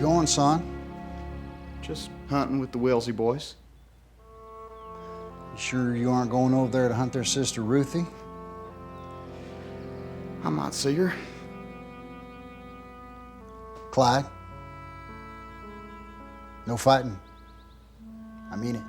going, son? Just hunting with the Wellesley boys. You sure you aren't going over there to hunt their sister, Ruthie? I might see her. Clyde? No fighting. I mean it.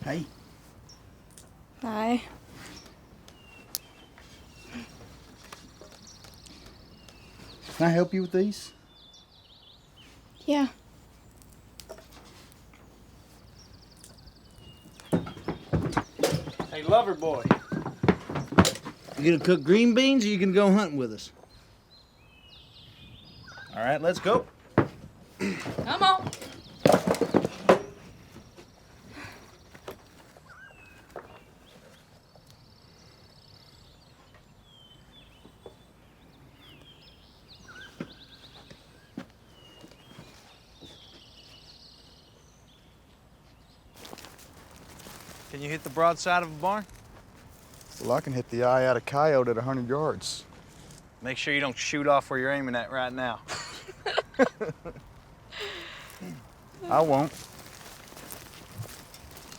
Hey. Hi. Can I help you with these? Yeah. Hey, lover boy. You gonna cook green beans or you gonna go hunting with us? All right, let's go. Come on. Can you hit the broadside of a barn? Well, I can hit the eye out of coyote at 100 yards. Make sure you don't shoot off where you're aiming at right now. I won't.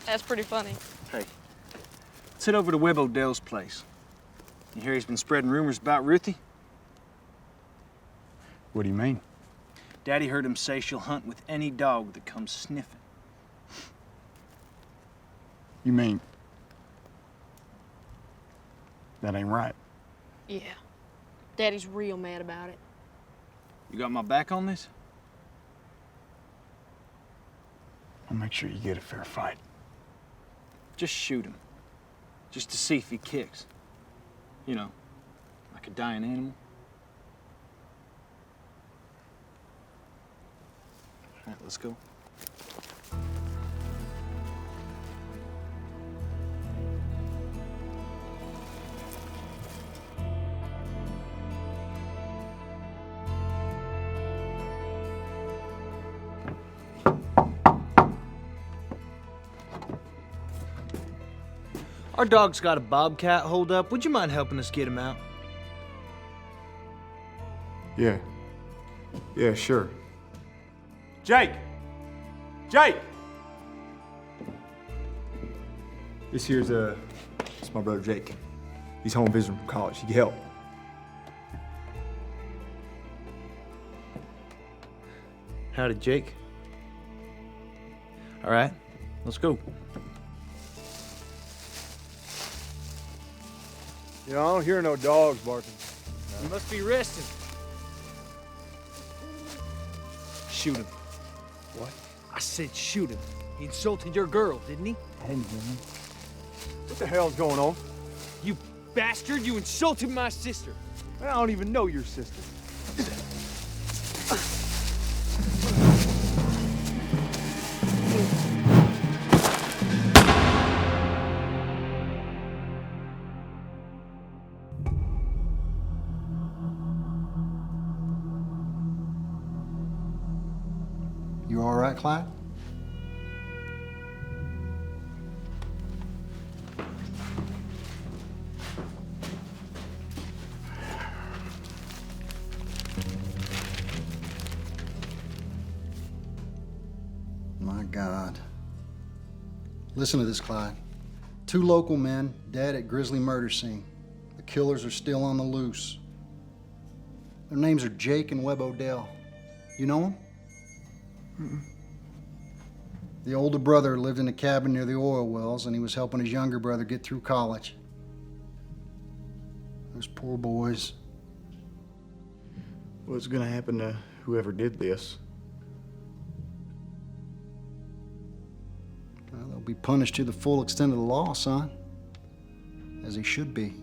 That's pretty funny. Hey, let's head over to Webb Odell's place. You hear he's been spreading rumors about Ruthie? What do you mean? Daddy heard him say she'll hunt with any dog that comes sniffing. You mean that ain't right? Yeah. Daddy's real mad about it. You got my back on this? I'll make sure you get a fair fight. Just shoot him. Just to see if he kicks. You know, like a dying animal. All right, let's go. Our dog's got a bobcat holed up. Would you mind helping us get him out? Yeah. Yeah, sure. Jake! Jake! This here's it's my brother Jake. He's home visiting from college. He can help. Howdy, Jake. All right, let's go. You know, I don't hear no dogs barking. You must be resting. Shoot him. What? I said shoot him. He insulted your girl, didn't he? I didn't hear him. What the hell's going on? You bastard, you insulted my sister. I don't even know your sister. You all right, Clyde? My God. Listen to this, Clyde. 2 local men dead at grisly murder scene. The killers are still on the loose. Their names are Jake and Webb Odell. You know them? The older brother lived in a cabin near the oil wells, and he was helping his younger brother get through college. Those poor boys. What's gonna happen to whoever did this? Well, they'll be punished to the full extent of the law, son. As they should be.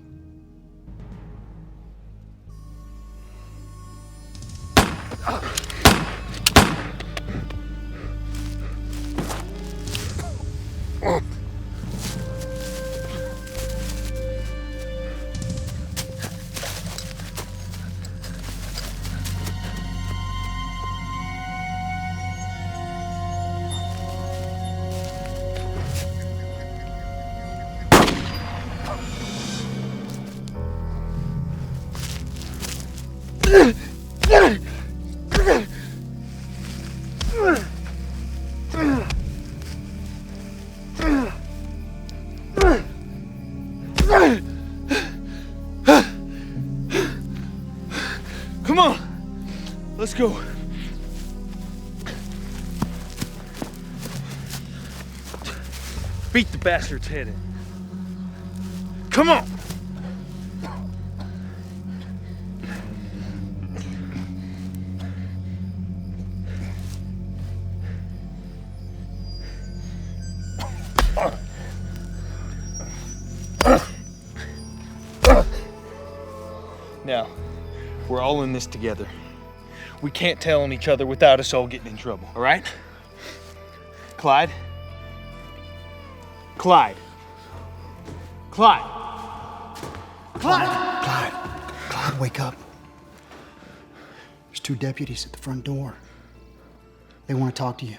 Come on, let's go. Beat the bastard's head in. Come on. Now, we're all in this together. We can't tell on each other without us all getting in trouble, all right? Clyde? Clyde. Clyde. Clyde! Clyde, wake up. There's 2 deputies at the front door. They want to talk to you.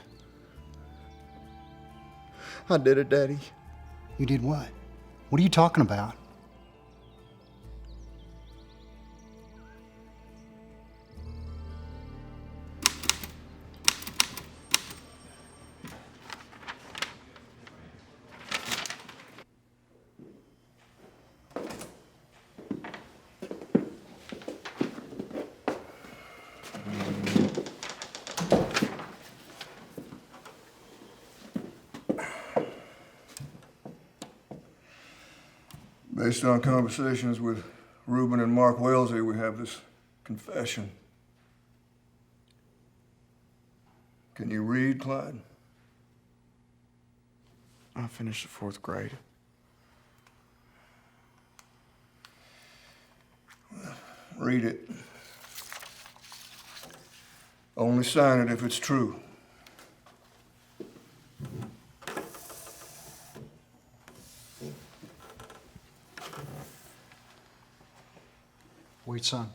I did it, Daddy. You did what? What are you talking about? Based on conversations with Reuben and Mark Wellesley, we have this confession. Can you read, Clyde? I finished the 4th grade. Read it. Only sign it if it's true. Wait, son.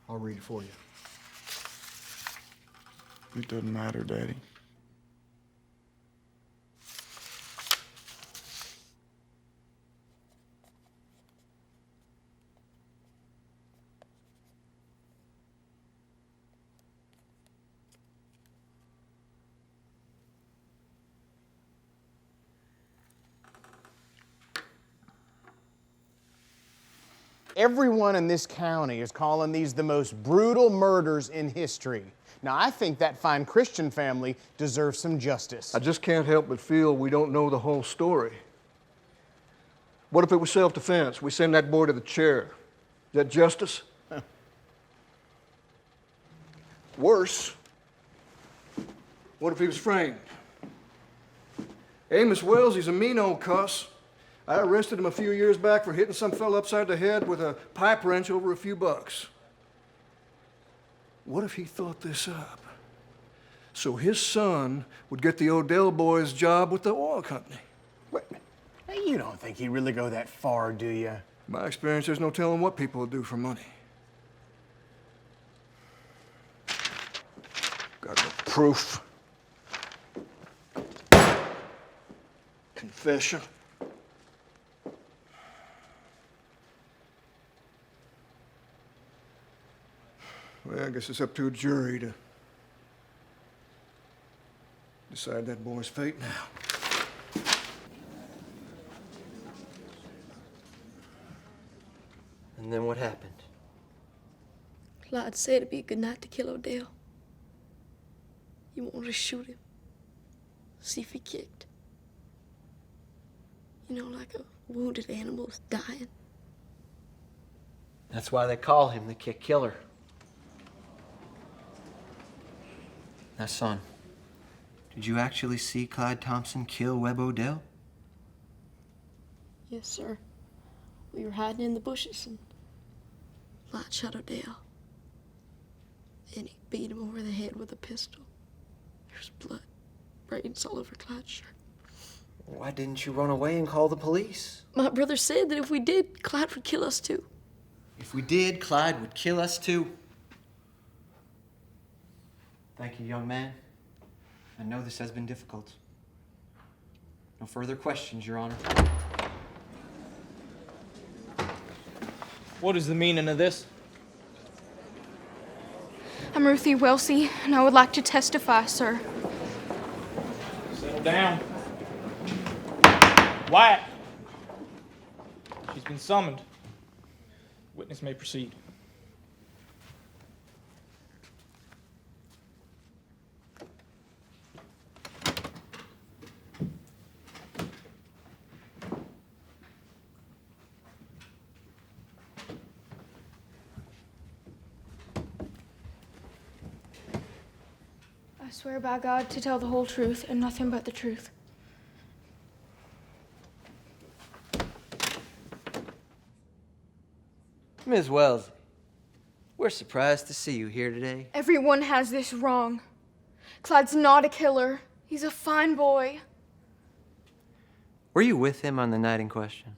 I'll read it for you. It doesn't matter, Daddy. Everyone in this county is calling these the most brutal murders in history. Now, I think that fine Christian family deserves some justice. I just can't help but feel we don't know the whole story. What if it was self-defense? We send that boy to the chair. Is that justice? Worse, what if he was framed? Amos Wellesley's a mean old cuss. I arrested him a few years back for hitting some fella upside the head with a pipe wrench over a few bucks. What if he thought this up? So his son would get the Odell boys' job with the oil company. Wait, you don't think he'd really go that far, do you? In my experience, there's no telling what people will do for money. Got no proof. Confession. Well, I guess it's up to a jury to decide that boy's fate now. And then what happened? Clyde said it'd be a good night to kill Odell. You wanted to shoot him. See if he kicked. You know, like a wounded animal is dying. That's why they call him the kick killer. Now, son, did you actually see Clyde Thompson kill Webb Odell? Yes, sir. We were hiding in the bushes and Clyde shot Odell. And he beat him over the head with a pistol. There's blood, brains all over Clyde's shirt. Why didn't you run away and call the police? My brother said that if we did, Clyde would kill us too. If we did, Clyde would kill us too. Thank you, young man. I know this has been difficult. No further questions, Your Honor. What is the meaning of this? I'm Ruthie Welsie, and I would like to testify, sir. Settle down. Wyatt. She's been summoned. Witness may proceed. I swear by God to tell the whole truth and nothing but the truth. Ms. Wells, we're surprised to see you here today. Everyone has this wrong. Clyde's not a killer. He's a fine boy. Were you with him on the night in question?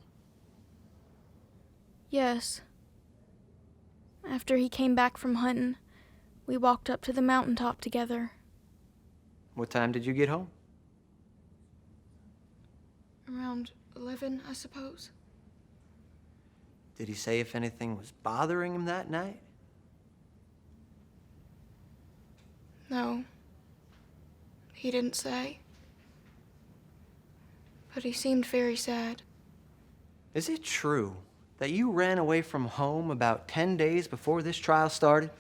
Yes. After he came back from hunting, we walked up to the mountaintop together. What time did you get home? Around 11, I suppose. Did he say if anything was bothering him that night? No. He didn't say. But he seemed very sad. Is it true that you ran away from home about 10 days before this trial started?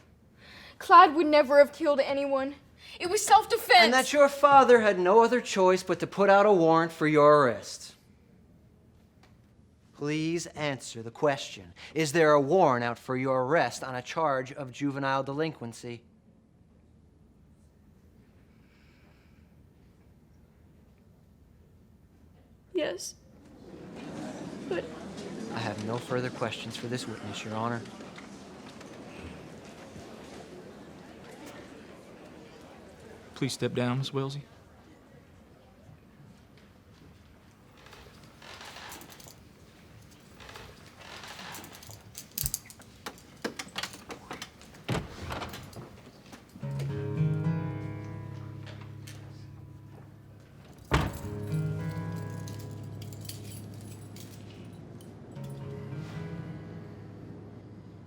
Clyde would never have killed anyone. It was self-defense. And that your father had no other choice but to put out a warrant for your arrest? Please answer the question. Is there a warrant out for your arrest on a charge of juvenile delinquency? Yes. But I have no further questions for this witness, Your Honor. Please step down, Miss Welsie.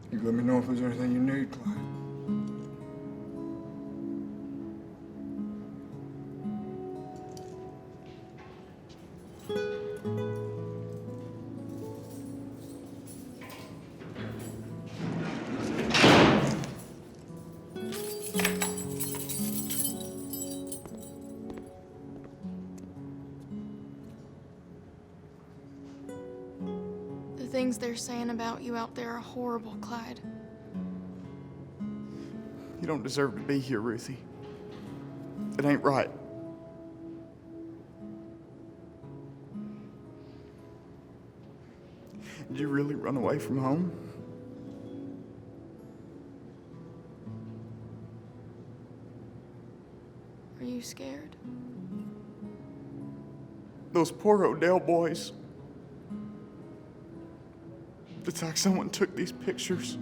You let me know if there's anything you need, Clyde. the things they're saying about you out there are horrible, Clyde. You don't deserve to be here, Ruthie. It ain't right. Did you really run away from home? Are you scared? Those poor Odell boys. It's like someone took these pictures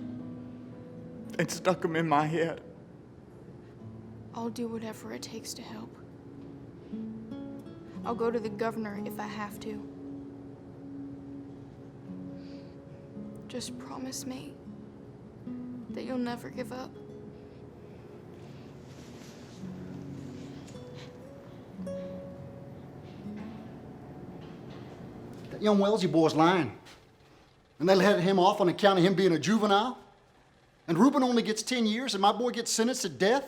and stuck them in my head. I'll do whatever it takes to help. I'll go to the governor if I have to. Just promise me that you'll never give up. That young Wellesley boy's lying. And they let him off on account of him being a juvenile? And Reuben only gets 10 years and my boy gets sentenced to death?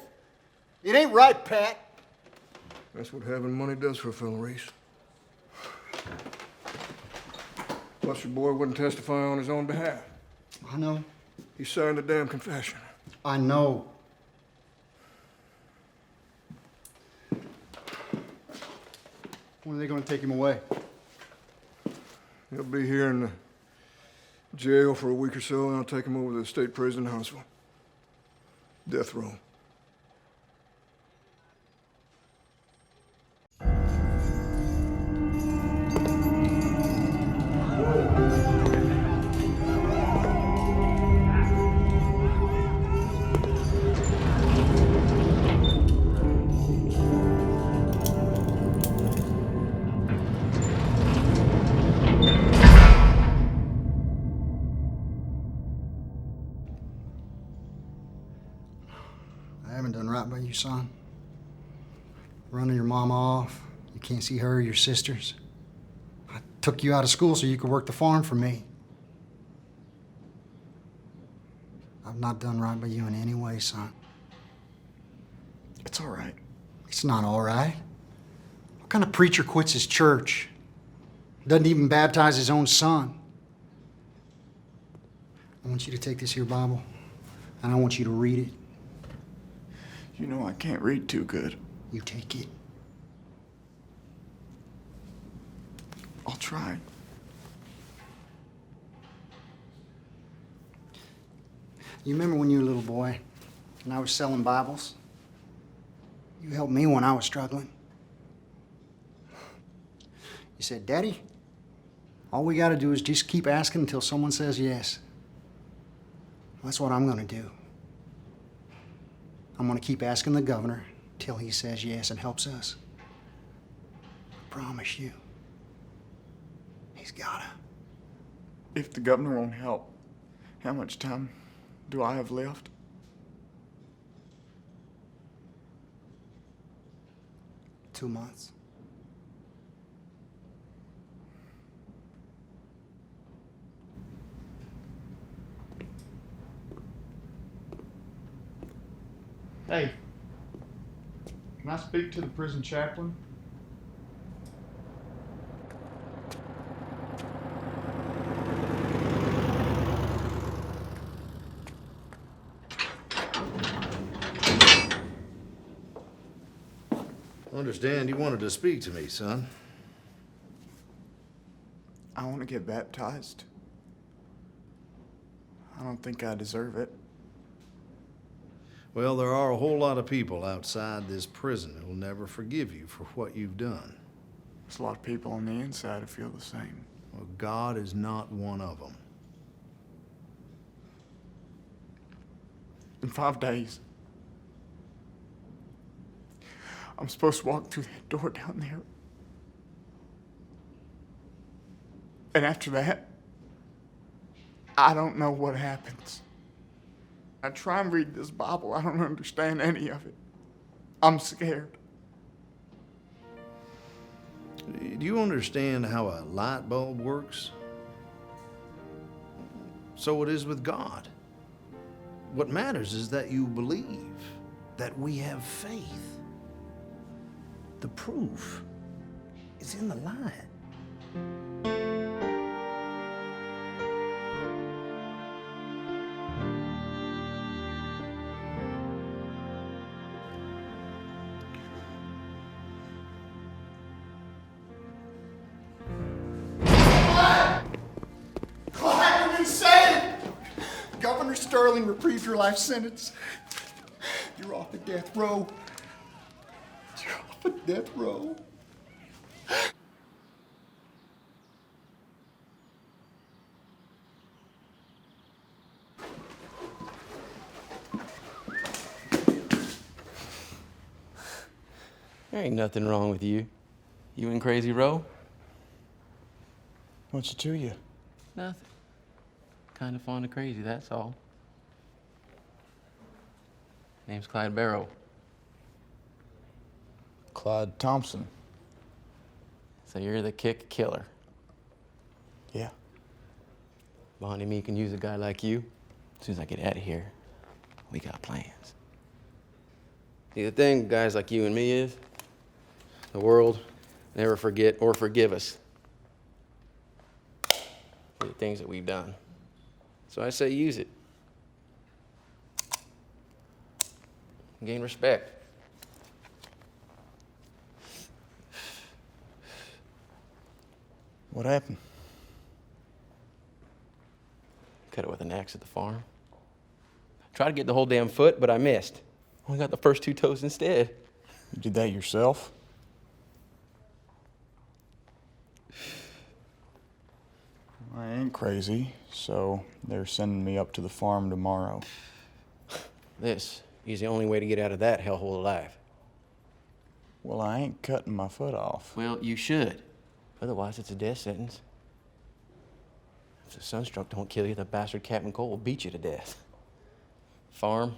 It ain't right, Pat. That's what having money does for a fellow, Reese. Plus, your boy wouldn't testify on his own behalf. I know. He signed the damn confession. I know. When are they going to take him away? He'll be here in the jail for a week or so, and I'll take him over to the state prison in Huntsville. Death row. right by you, son. Running your mama off. You can't see her or your sisters. I took you out of school so you could work the farm for me. I've not done right by you in any way, son. It's all right. It's not all right. What kind of preacher quits his church? Doesn't even baptize his own son? I want you to take this here Bible, and I want you to read it. You know I can't read too good. You take it. I'll try. You remember when you were a little boy and I was selling Bibles? You helped me when I was struggling. You said, Daddy, all we got to do is just keep asking until someone says yes. That's what I'm going to do. I'm going to keep asking the governor till he says yes and helps us. I promise you. He's gotta. If the governor won't help, how much time do I have left? Two months. Hey, can I speak to the prison chaplain? Understand you wanted to speak to me, son. I want to get baptized. I don't think I deserve it. Well, there are a whole lot of people outside this prison who'll never forgive you for what you've done. There's a lot of people on the inside who feel the same. Well, God is not one of them. In 5 days, I'm supposed to walk through that door down there. And after that, I don't know what happens. I try and read this Bible. I don't understand any of it. I'm scared. Do you understand how a light bulb works? So it is with God. What matters is that you believe, that we have faith. The proof is in the light. Clyde, what you saying? Governor Sterling reprieved your life sentence. You're off of death row. You're off of death row. There ain't nothing wrong with you. You in Crazy Row? What's it to you? Nothing. Kind of fond of crazy, that's all. Name's Clyde Barrow. Clyde Thompson. So you're the kick killer. Yeah. Bonnie and me can use a guy like you. As soon as I get out of here, we got plans. See, the thing with guys like you and me is, the world never forget or forgive us for the things that we've done. So I say use it. Gain respect. What happened? Cut it with an axe at the farm. Tried to get the whole damn foot, but I missed. Only got the first 2 toes instead. You did that yourself? I ain't crazy, so they're sending me up to the farm tomorrow. This is the only way to get out of that hellhole alive. Well, I ain't cutting my foot off. Well, you should. Otherwise, it's a death sentence. If the sunstroke don't kill you, the bastard Captain Cole will beat you to death. Farm,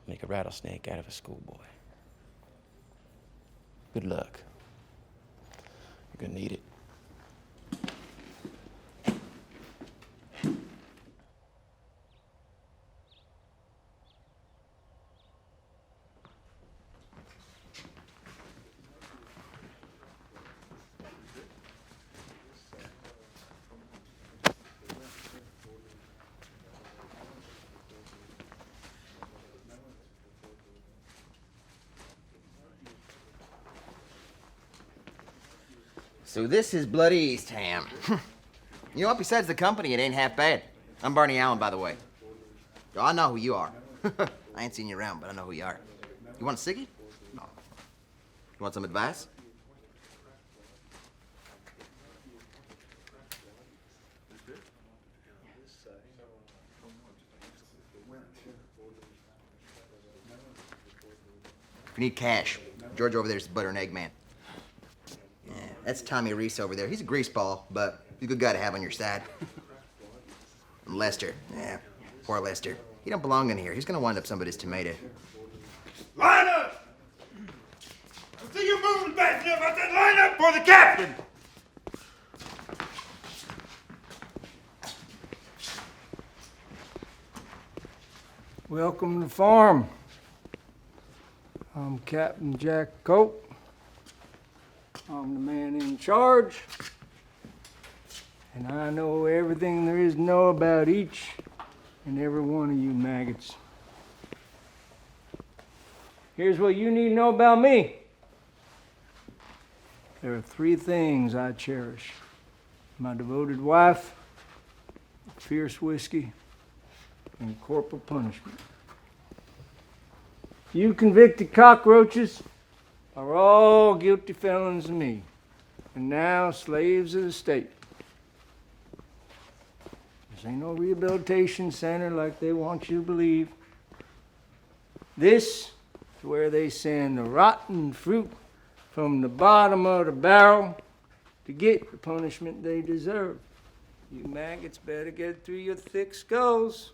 make a rattlesnake out of a schoolboy. Good luck. You're gonna need it. So this is Bloody East Ham. You know what? Besides the company, it ain't half bad. I'm Barney Allen, by the way. Oh, I know who you are. I ain't seen you around, but I know who you are. You want a ciggy? No. You want some advice? If you need cash, George over there's the butter and egg man. Yeah, that's Tommy Reese over there. He's a greaseball, but he's a good guy to have on your side. And Lester, yeah, poor Lester. He don't belong in here. He's gonna wind up somebody's tomato. Line up! I see you moving back there. I said line up for the captain! Welcome to the farm. I'm Captain Jack Cope. I'm the man in charge. And I know everything there is to know about each and every one of you maggots. Here's what you need to know about me. There are 3 things I cherish: my devoted wife, fierce whiskey, and corporal punishment. You convicted cockroaches are all guilty felons to me, and now slaves of the state. This ain't no rehabilitation center like they want you to believe. This is where they send the rotten fruit from the bottom of the barrel to get the punishment they deserve. You maggots better get through your thick skulls.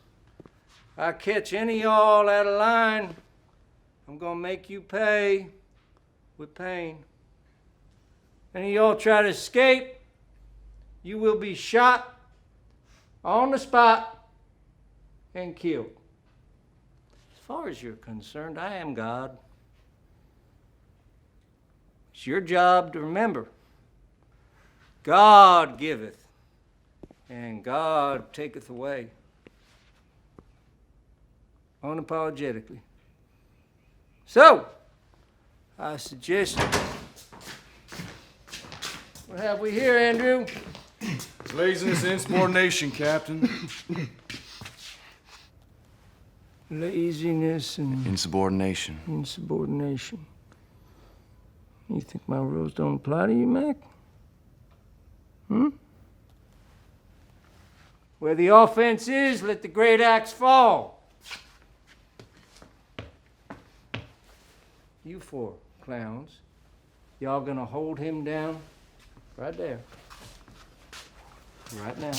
I catch any of y'all out of line, I'm gonna make you pay with pain. Any of y'all try to escape, you will be shot on the spot and killed. As far as you're concerned, I am God. It's your job to remember, God giveth, and God taketh away. Unapologetically. So, I suggest, what have we here, Andrew? It's laziness and insubordination, Captain. Laziness and Insubordination. insubordination. You think my rules don't apply to you, Mac? Where the offense is, let the great axe fall. You 4 clowns, y'all gonna hold him down right there, right now.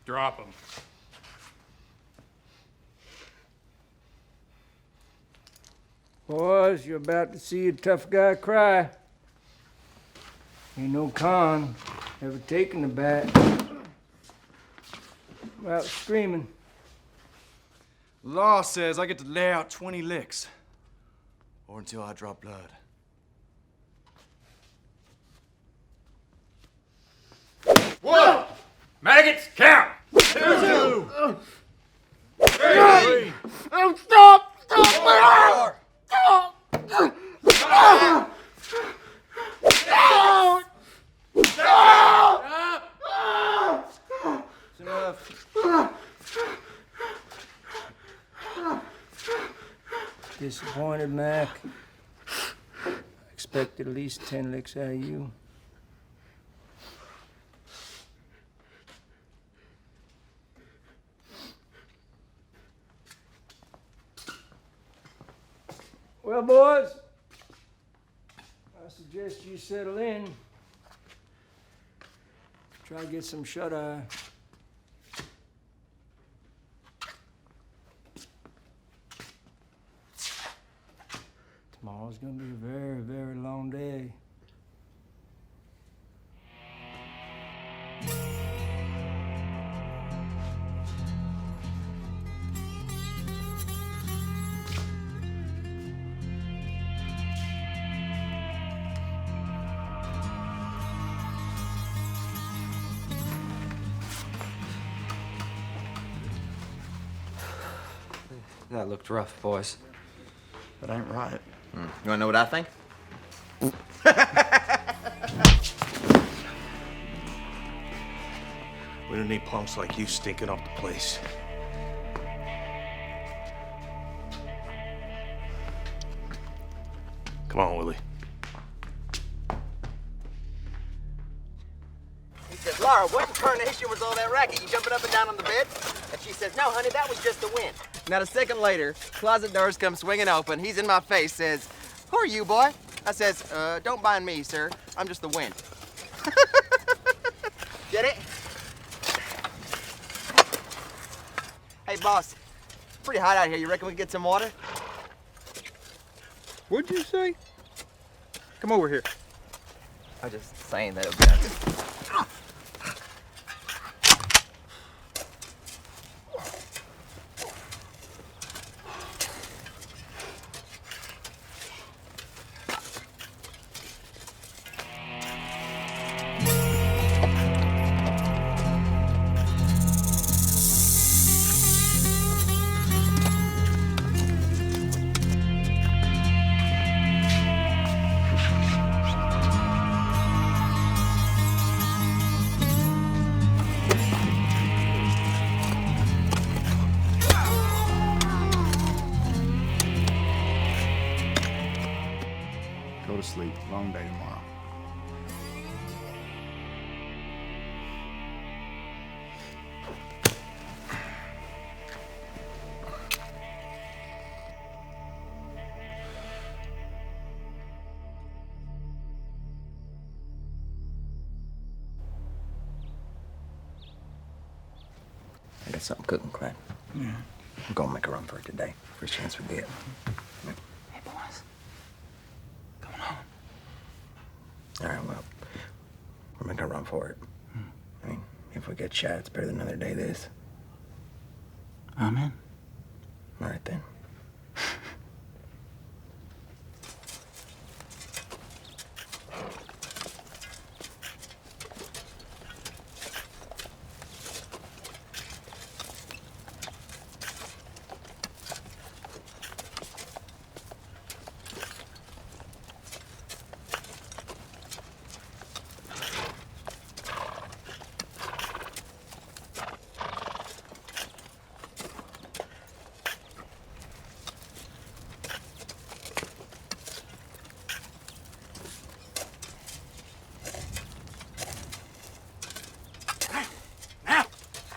Drop him. Boys, you're about to see a tough guy cry. Ain't no con ever taking the bat without screaming. Law says I get to lay out 20 licks. Or until I draw blood. 1. Maggots, count. 2. 3. Stop! Stop! Stop! It's enough. Disappointed, Mac. I expected at least 10 licks out of you. Well, boys, I suggest you settle in. Try to get some shut-eye. Tomorrow's gonna be a very, very long day. That looked rough, boys. That ain't right. You wanna know what I think? We don't need punks like you stinking up the place. Come on, Willie. He says, Laura, what in carnation was all that racket? You jumping up and down on the bed? And she says, no, honey, that was just the wind. Not a second later, closet doors come swinging open. He's in my face, says, who are you, boy? I says, don't mind me, sir. I'm just the wind. Get it? Hey, boss. It's pretty hot out here. You reckon we can get some water? What'd you say? Come over here. I was just saying that it would be nice. Go to sleep. Long day tomorrow. I got something cooking, Clyde. Yeah. I'm gonna make a run for it today. First chance we get. Hey, boys. Coming home. All right, well, we're making a run for it. I mean, if we get shot, it's better than another day this. I'm in. All right, then.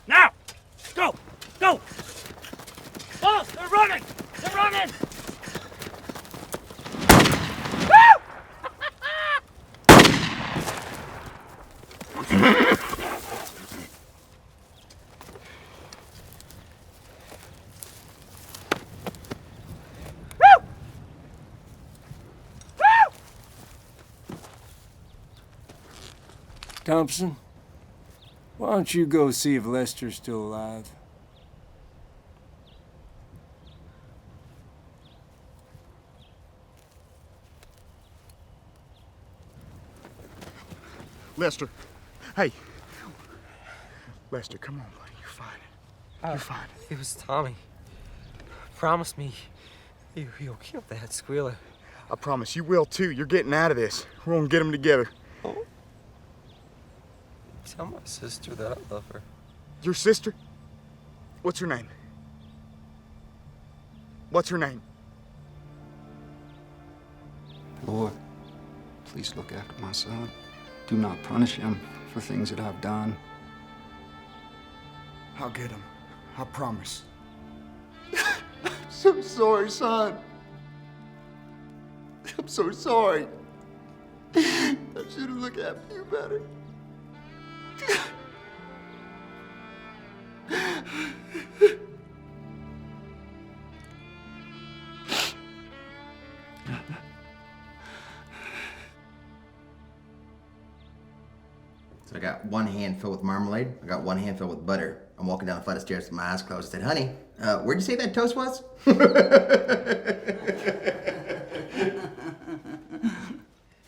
Now! Go! Go! Boss, they're running! They're running! Thompson, why don't you go see if Lester's still alive? Lester. Hey. Lester, come on, buddy. You're fine. You're fine. It was Tommy. Promise me you'll kill that squealer. I promise you will too. You're getting out of this. We're gonna get them together. Oh. Tell my sister that I love her. Your sister? What's her name? What's her name? Lord, please look after my son. Do not punish him for things that I've done. I'll get him. I promise. I'm so sorry, son. I'm so sorry. I should have looked after you better. So I got one hand filled with marmalade. I got one hand filled with butter. I'm walking down a flight of stairs with my eyes closed. I said, honey, where'd you say that toast was?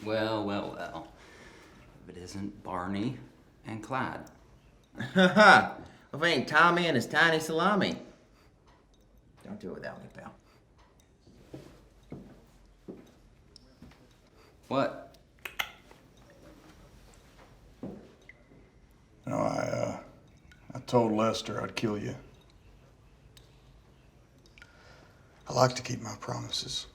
Well, well, well. If it isn't Barney and Clyde. Haha. If it ain't Tommy and his tiny salami. Don't do it without me, pal. What? No, I told Lester I'd kill you. I like to keep my promises.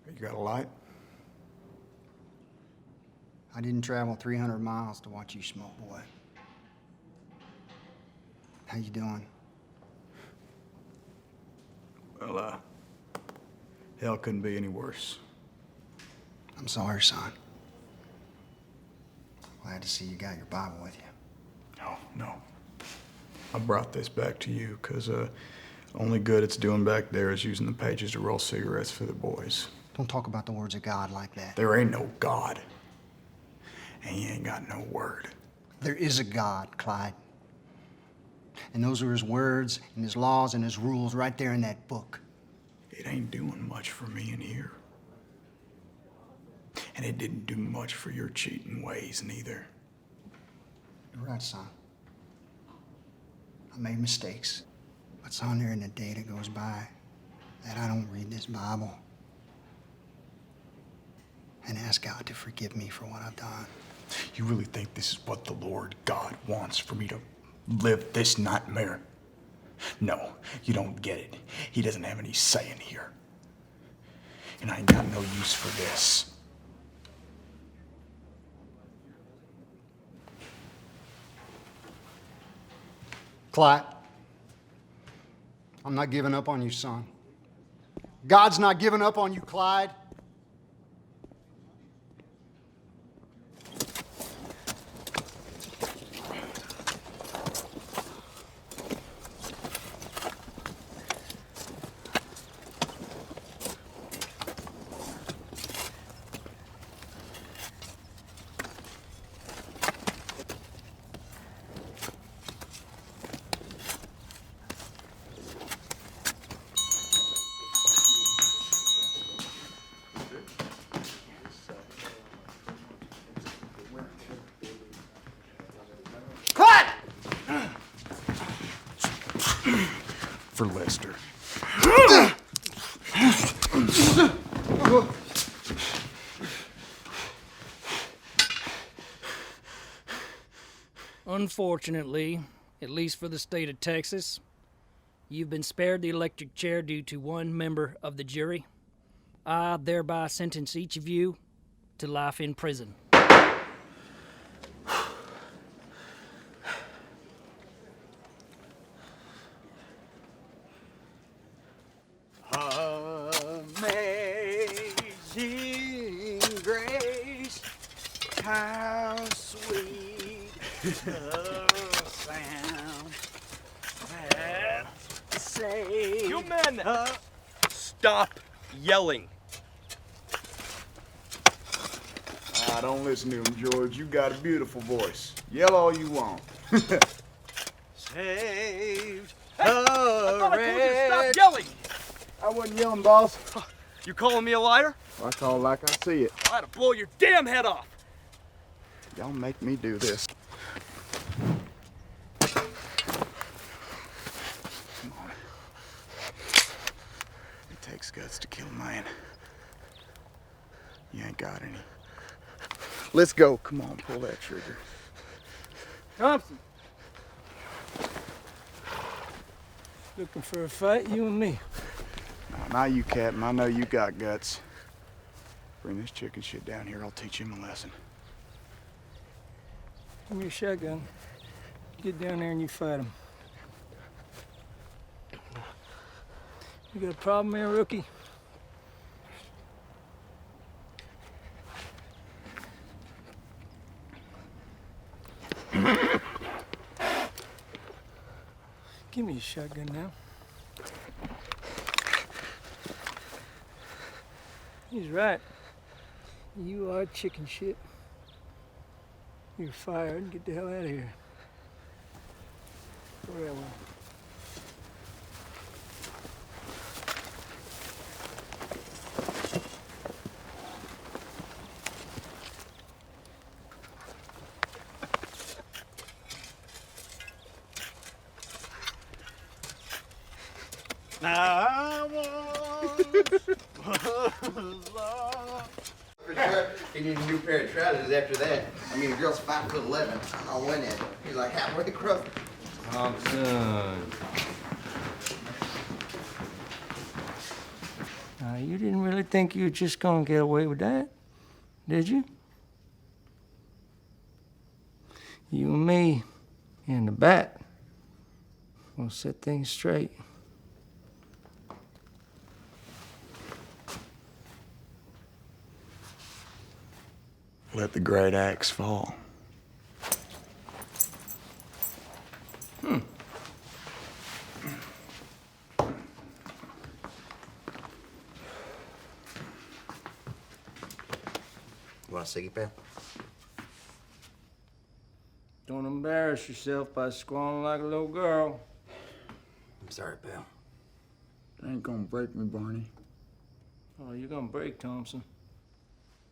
You got a light? I didn't travel 300 miles to watch you smoke, boy. How you doing? Well, hell couldn't be any worse. I'm sorry, son. Glad to see you got your Bible with you. No. I brought this back to you because only good it's doing back there is using the pages to roll cigarettes for the boys. Don't talk about the words of God like that. There ain't no God. And he ain't got no word. There is a God, Clyde. And those are his words and his laws and his rules right there in that book. It ain't doing much for me in here. And it didn't do much for your cheating ways neither. You're right, son. I made mistakes. But son, there isn't a day that goes by that I don't read this Bible and ask God to forgive me for what I've done. You really think this is what the Lord God wants for me to live this nightmare? No, you don't get it. He doesn't have any say in here. And I ain't got no use for this. Clyde, I'm not giving up on you, son. God's not giving up on you, Clyde. For Lester. Unfortunately, at least for the state of Texas, you've been spared the electric chair due to one member of the jury. I thereby sentence each of you to life in prison. Amazing grace, how sweet the sound that saved. You men, stop yelling. Don't listen to him, George. You got a beautiful voice. Yell all you want. Saved. Hey, I thought I told you to stop yelling. I wasn't yelling, boss. You calling me a liar? I call it like I see it. I'd have blow your damn head off. Y'all make me do this. Come on. It takes guts to kill a man. You ain't got any. Let's go. Come on, pull that trigger. Thompson. Looking for a fight, you and me? No, not you, Captain. I know you got guts. Bring this chicken shit down here. I'll teach him a lesson. Give me your shotgun. Get down there and you fight him. You got a problem there, rookie? your shotgun now. He's right. You are chicken shit. You're fired. Get the hell out of here. Go that way. I was lost. For sure, he needs a new pair of trousers after that. I mean, the girl's 5'11". I don't know when it. He's like halfway across. Thompson. Now, you didn't really think you were just gonna get away with that, did you? You and me and the bat will set things straight. Let the great axe fall. You want a ciggy, pal? Don't embarrass yourself by squalling like a little girl. I'm sorry, pal. It ain't gonna break me, Barney. Oh, you're gonna break, Thompson.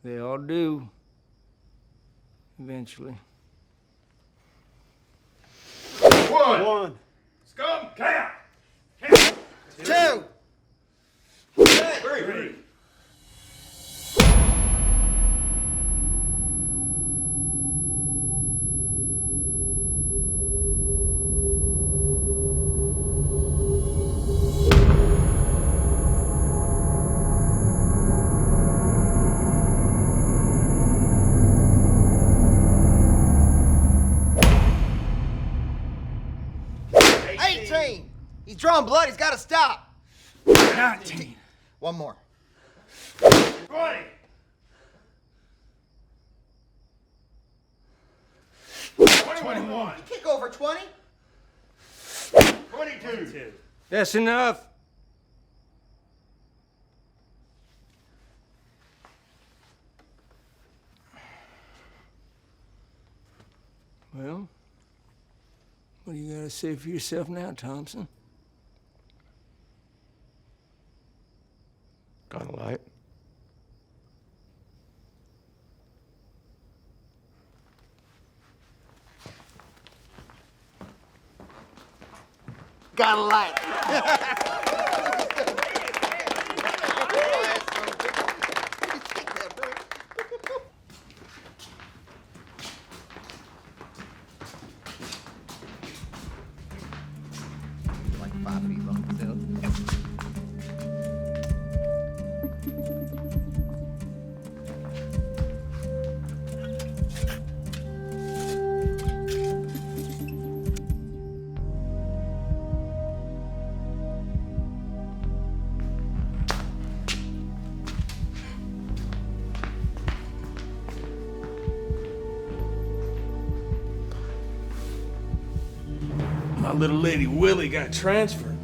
They all do. Eventually. One. Scum, count. Count. 2. 3. He's drawing blood. He's got to stop. 19. One more. 20. 21. You kick over 20? 22. That's enough. Well, what do you got to say for yourself now, Thompson? Got a light? Got a light. Like 5 feet long still. My little lady Willie got transferred.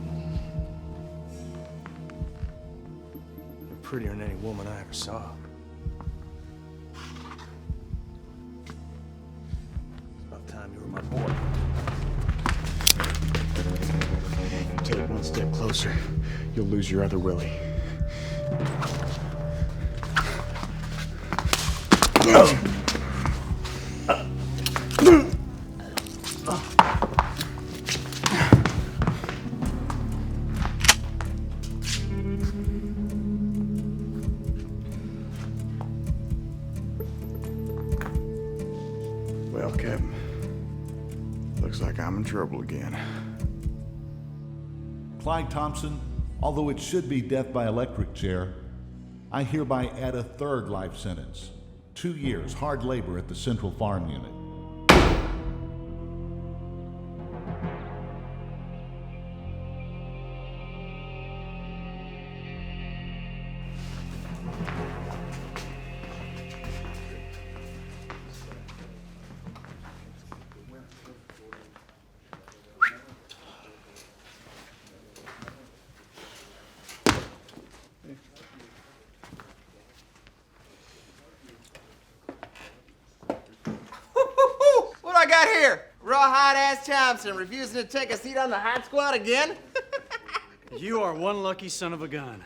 Prettier than any woman I ever saw. It's about time you were my boy. You take one step closer, you'll lose your other Willie. Well, Captain, looks like I'm in trouble again. Clyde Thompson, although it should be death by electric chair, I hereby add a 3rd life sentence. 2 years hard labor at the Central Farm Unit. here. Rawhide-ass Thompson refusing to take a seat on the hot squad again? You are one lucky son of a gun.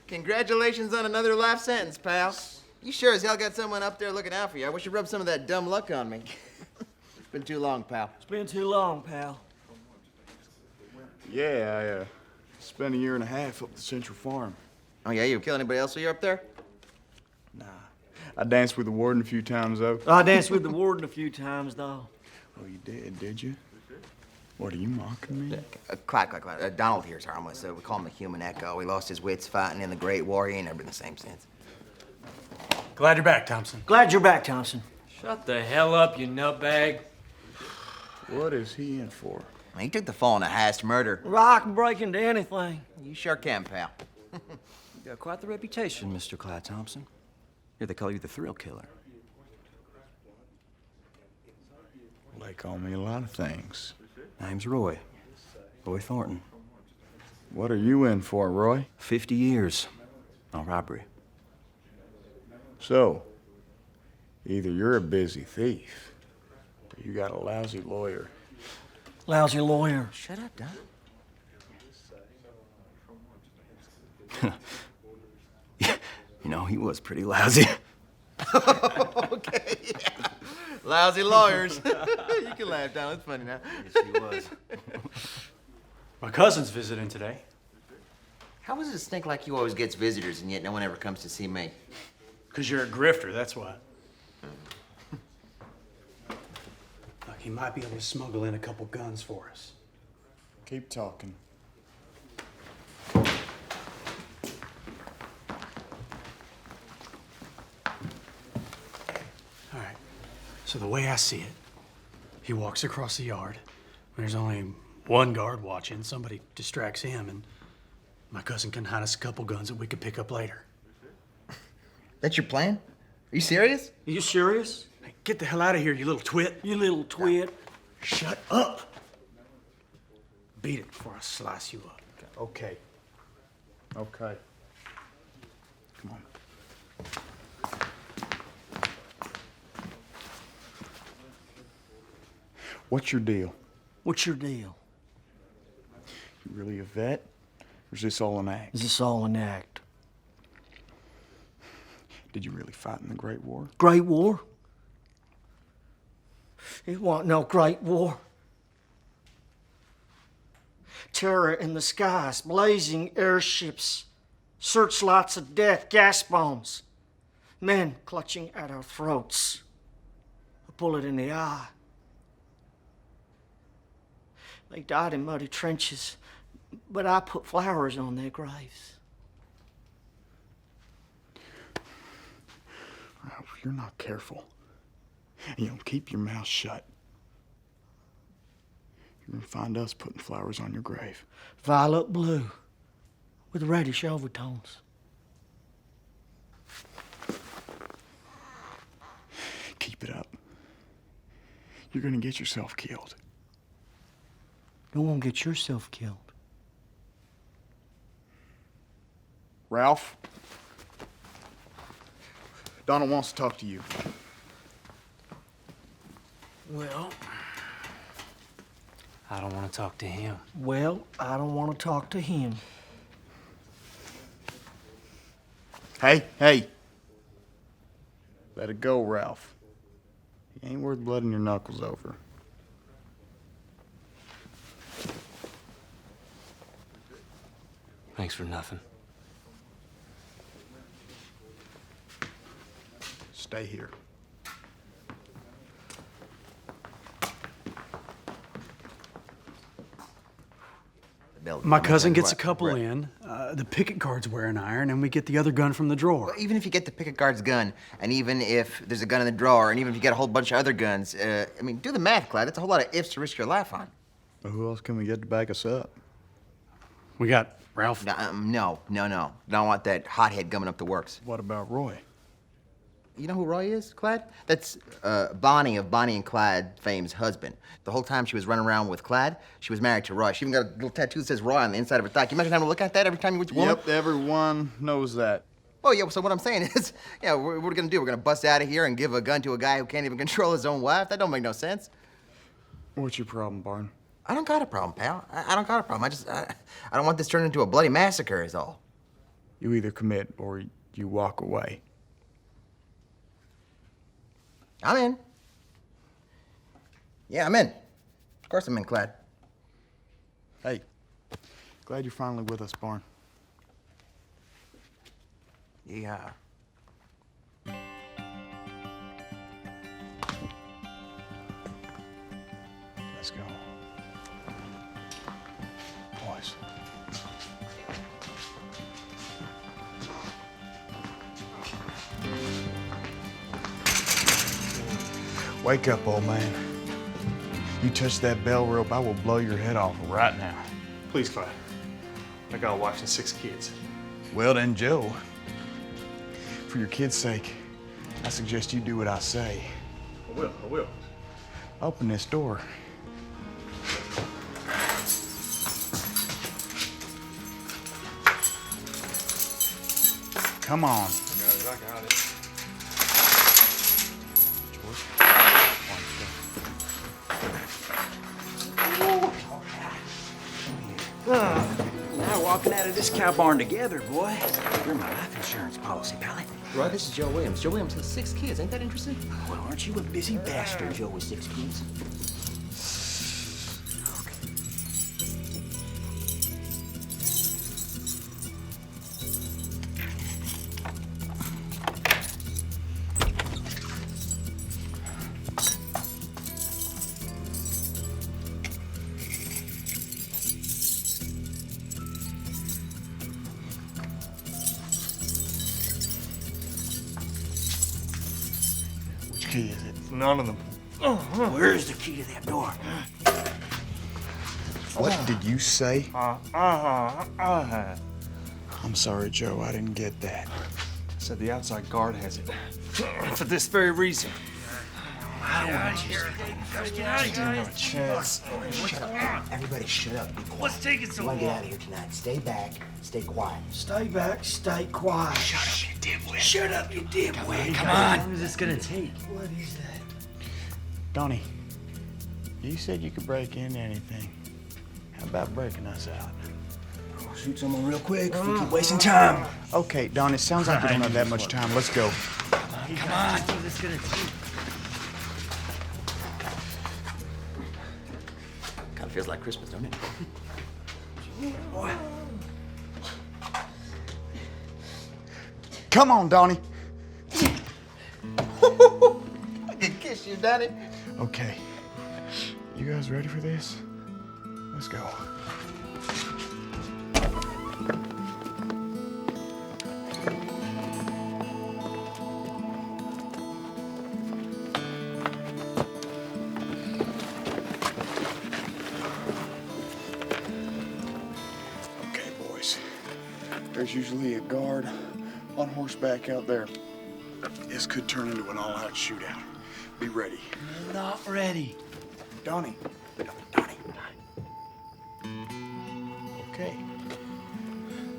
Congratulations on another life sentence, pal. You sure as hell got someone up there looking out for you. I wish you'd rub some of that dumb luck on me. It's been too long, pal. It's been too long, pal. Yeah, I spent a year and a half up at the Central Farm. Oh, yeah? You kill anybody else while you're up there? Nah. I danced with the warden a few times, though. I danced with the warden a few times, though. Oh, you did you? What, are you mocking me? Clyde. Donald here's harmless. We call him the human echo. He lost his wits fighting in the Great War. He ain't never been the same since. Glad you're back, Thompson. Glad you're back, Thompson. Shut the hell up, you nutbag. What is he in for? He took the fall in a heist murder. Well, I can break into anything. You sure can, pal. You got quite the reputation, Mr. Clyde Thompson. Here they call you the thrill killer. They call me a lot of things. Name's Roy. Roy Thornton. What are you in for, Roy? 50 years on robbery. So, either you're a busy thief, or you got a lousy lawyer. Lousy lawyer. Shut up, Don. You know, he was pretty lousy. Okay, yeah. Lousy lawyers. You can laugh, Don. It's funny now. Yes, he was. My cousin's visiting today. How is it a snake like you always gets visitors and yet no one ever comes to see me? Because you're a grifter, that's why. Look, he might be able to smuggle in a couple guns for us. Keep talking. All right. So the way I see it, he walks across the yard. There's only one guard watching. Somebody distracts him, and my cousin can hide us a couple guns that we could pick up later. That's your plan? Are you serious? Are you serious? Hey, get the hell out of here, you little twit. You little twit. Shut up. Beat it before I slice you up. Okay. Okay. Come on. What's your deal? What's your deal? You really a vet? Or is this all an act? Is this all an act? Did you really fight in the Great War? Great War? It wasn't no Great War. Terror in the skies, blazing airships, searchlights of death, gas bombs, men clutching at our throats, a bullet in the eye. They died in muddy trenches, but I put flowers on their graves. If you're not careful, and you don't keep your mouth shut, you're gonna find us putting flowers on your grave. Violet blue with reddish overtones. Keep it up. You're gonna get yourself killed. You won't get yourself killed. Ralph? Donald wants to talk to you. Well, I don't want to talk to him. Well, I don't want to talk to him. Hey. Let it go, Ralph. He ain't worth blooding your knuckles over. Thanks for nothing. Stay here. My cousin gets a couple in. The picket guard's wearing iron, and we get the other gun from the drawer. Well, even if you get the picket guard's gun, and even if there's a gun in the drawer, and even if you get a whole bunch of other guns, I mean, do the math, Clyde. That's a whole lot of ifs to risk your life on. Well, who else can we get to back us up? We got Ralph. No. Don't want that hothead gumming up the works. What about Roy? You know who Roy is, Clyde? That's Bonnie of Bonnie and Clyde fame's husband. The whole time she was running around with Clyde, she was married to Roy. She even got a little tattoo that says Roy on the inside of her thigh. Can you imagine having to look at that every time you went to woman? Yep, everyone knows that. Oh, yeah, so what I'm saying is, yeah, what are we gonna do? We're gonna bust out of here and give a gun to a guy who can't even control his own wife? That don't make no sense. What's your problem, Barn? I don't got a problem, pal. I don't got a problem. I don't want this turned into a bloody massacre is all. You either commit or you walk away. I'm in. Yeah, I'm in. Of course I'm in, Clyde. Hey, glad you're finally with us, Barn. Yeah. Let's go. Boys. Wake up, old man. You touch that bell rope, I will blow your head off right now. Please, Clyde. I got watching 6 kids. Well then, Joe, for your kids' sake, I suggest you do what I say. I will. Open this door. Come on. I got it. Now walking out of this cow barn together, boy. You're my life insurance policy, pally. Roy, this is Joe Williams. Joe Williams has 6 kids. Ain't that interesting? Well, aren't you a busy bastard, Joe, with 6 kids? Which key is it? None of them. Where's the key to that door? What did you say? I'm I'm sorry, Joe. I didn't get that. said the outside guard has it. For this very reason. I don't want you to I didn't have a chance. Shut up. Everybody shut up. Be quiet. What's taking so You want to get long? out of here tonight. Stay back. Stay quiet. Stay back, stay quiet. Shut up, you dimwit. Shut up, you dimwit. Come on. How long is this gonna take? What is that? Donnie, you said you could break into anything. How about breaking us out? I'll shoot someone real quick if we keep wasting time. Okay, Don, it sounds like we don't have that much time. Let's go. Come on. What is this gonna take? Kind of feels like Christmas, don't it? Boy. Come on, Donnie. I can kiss you, Daddy. Okay. You guys ready for this? Let's go. Okay, boys. There's usually a guard on horseback out there. This could turn into an all-out shootout. Be ready. Not ready. Donnie. Okay.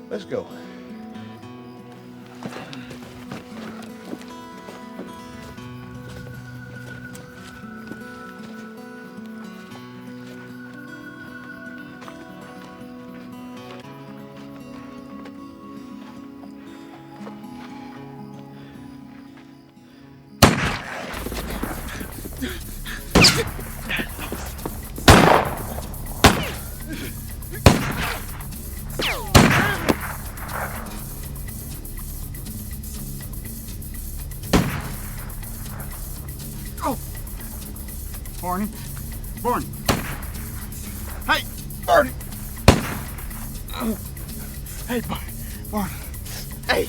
Let's go. Barney. Barney. Hey, Barney. Hey, buddy. Barney. Hey.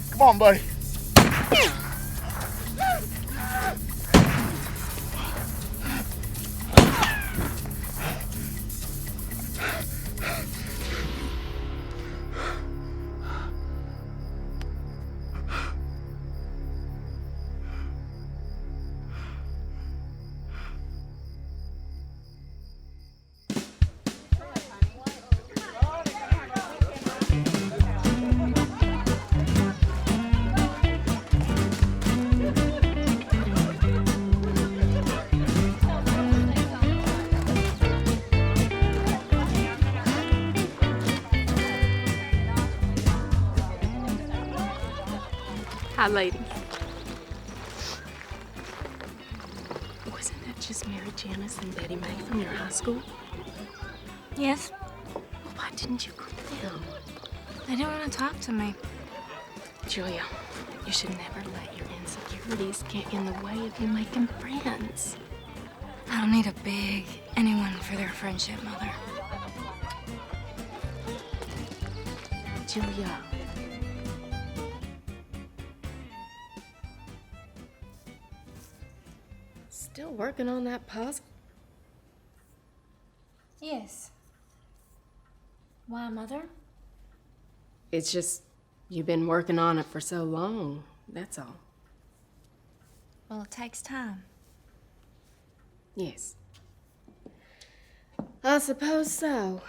Come on, buddy. Hi, ladies. Wasn't that just Mary Janice and Betty Mae from your high school? Yes, Well, why didn't you greet them? they didn't want to talk to me. Julia, you should never let your insecurities get in the way of you making friends. I don't need to beg anyone for their friendship, Mother. Julia. Still working on that puzzle? Yes. Why, Mother? It's just you've been working on it for so long, that's all. Well, it takes time. Yes. I suppose so.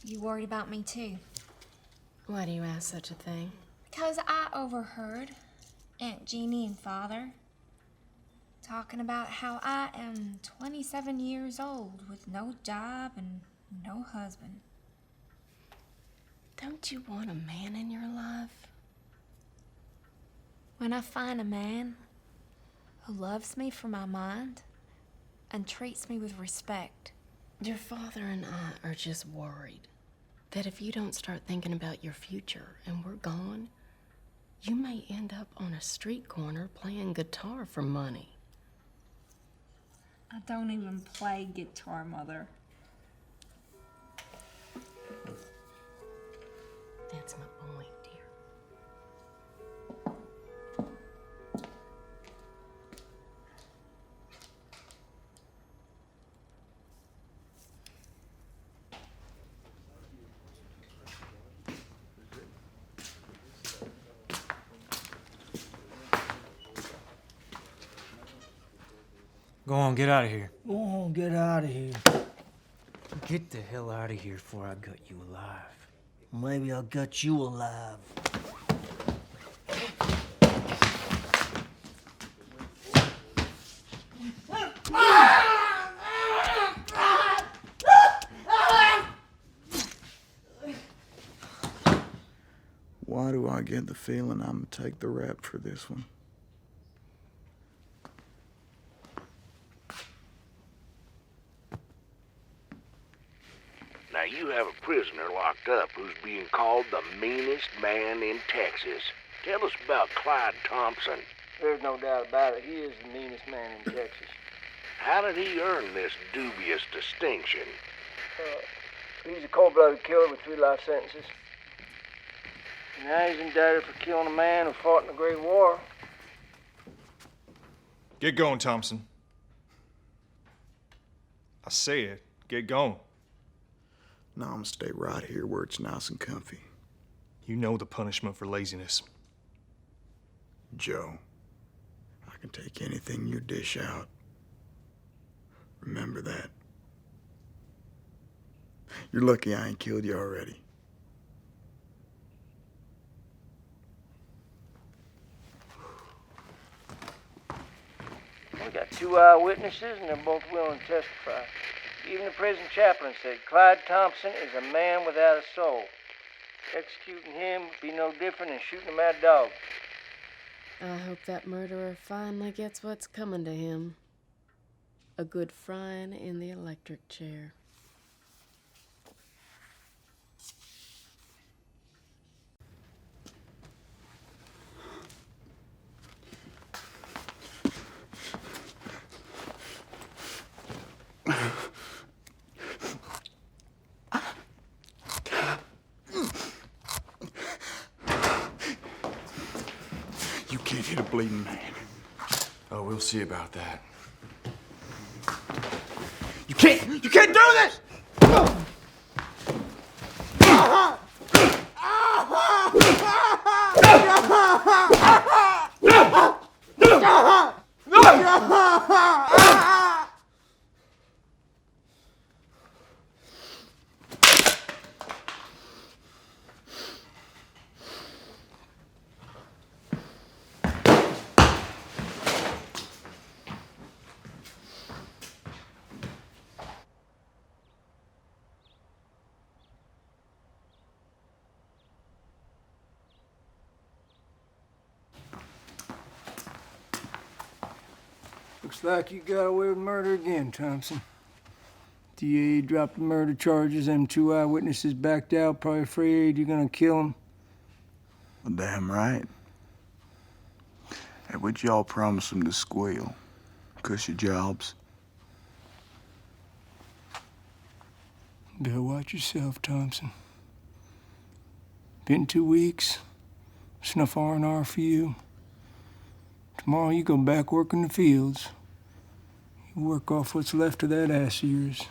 You worried about me, too? Why do you ask such a thing? Because I overheard Aunt Jeannie and Father talking about how I am 27 years old with no job and no husband. Don't you want a man in your life? When I find a man who loves me for my mind and treats me with respect. Your father and I are just worried that if you don't start thinking about your future and we're gone, you may end up on a street corner playing guitar for money. I don't even play guitar, Mother. That's my point, dear. Go on, get out of here. Go on, get out of here. Get the hell out of here before I gut you alive. Maybe I'll gut you alive. Why do I get the feeling I'm gonna take the rap for this one? Now, you have a prisoner locked up who's being called the meanest man in Texas. Tell us about Clyde Thompson. There's no doubt about it. He is the meanest man in Texas. How did he earn this dubious distinction? He's a cold-blooded killer with 3 life sentences. Now he's indicted for killing a man who fought in the Great War. Get going, Thompson. I said, get going. No, I'm gonna stay right here where it's nice and comfy. You know the punishment for laziness. Joe, I can take anything you dish out. Remember that. You're lucky I ain't killed you already. We got 2 eyewitnesses, and they're both willing to testify. Even the prison chaplain said Clyde Thompson is a man without a soul. Executing him would be no different than shooting a mad dog. I hope that murderer finally gets what's coming to him. A good frying in the electric chair. You can't hit a bleeding man. Oh, we'll see about that. You can't do this! Looks like you got away with murder again, Thompson. DA dropped the murder charges. Them 2 eyewitnesses backed out, probably afraid you're gonna kill them. Well, damn right. Hey, would y'all promise them to squeal? Cushy jobs. Better watch yourself, Thompson. Been 2 weeks. It's enough R&R for you. Tomorrow you go back working the fields. You work off what's left of that ass of yours.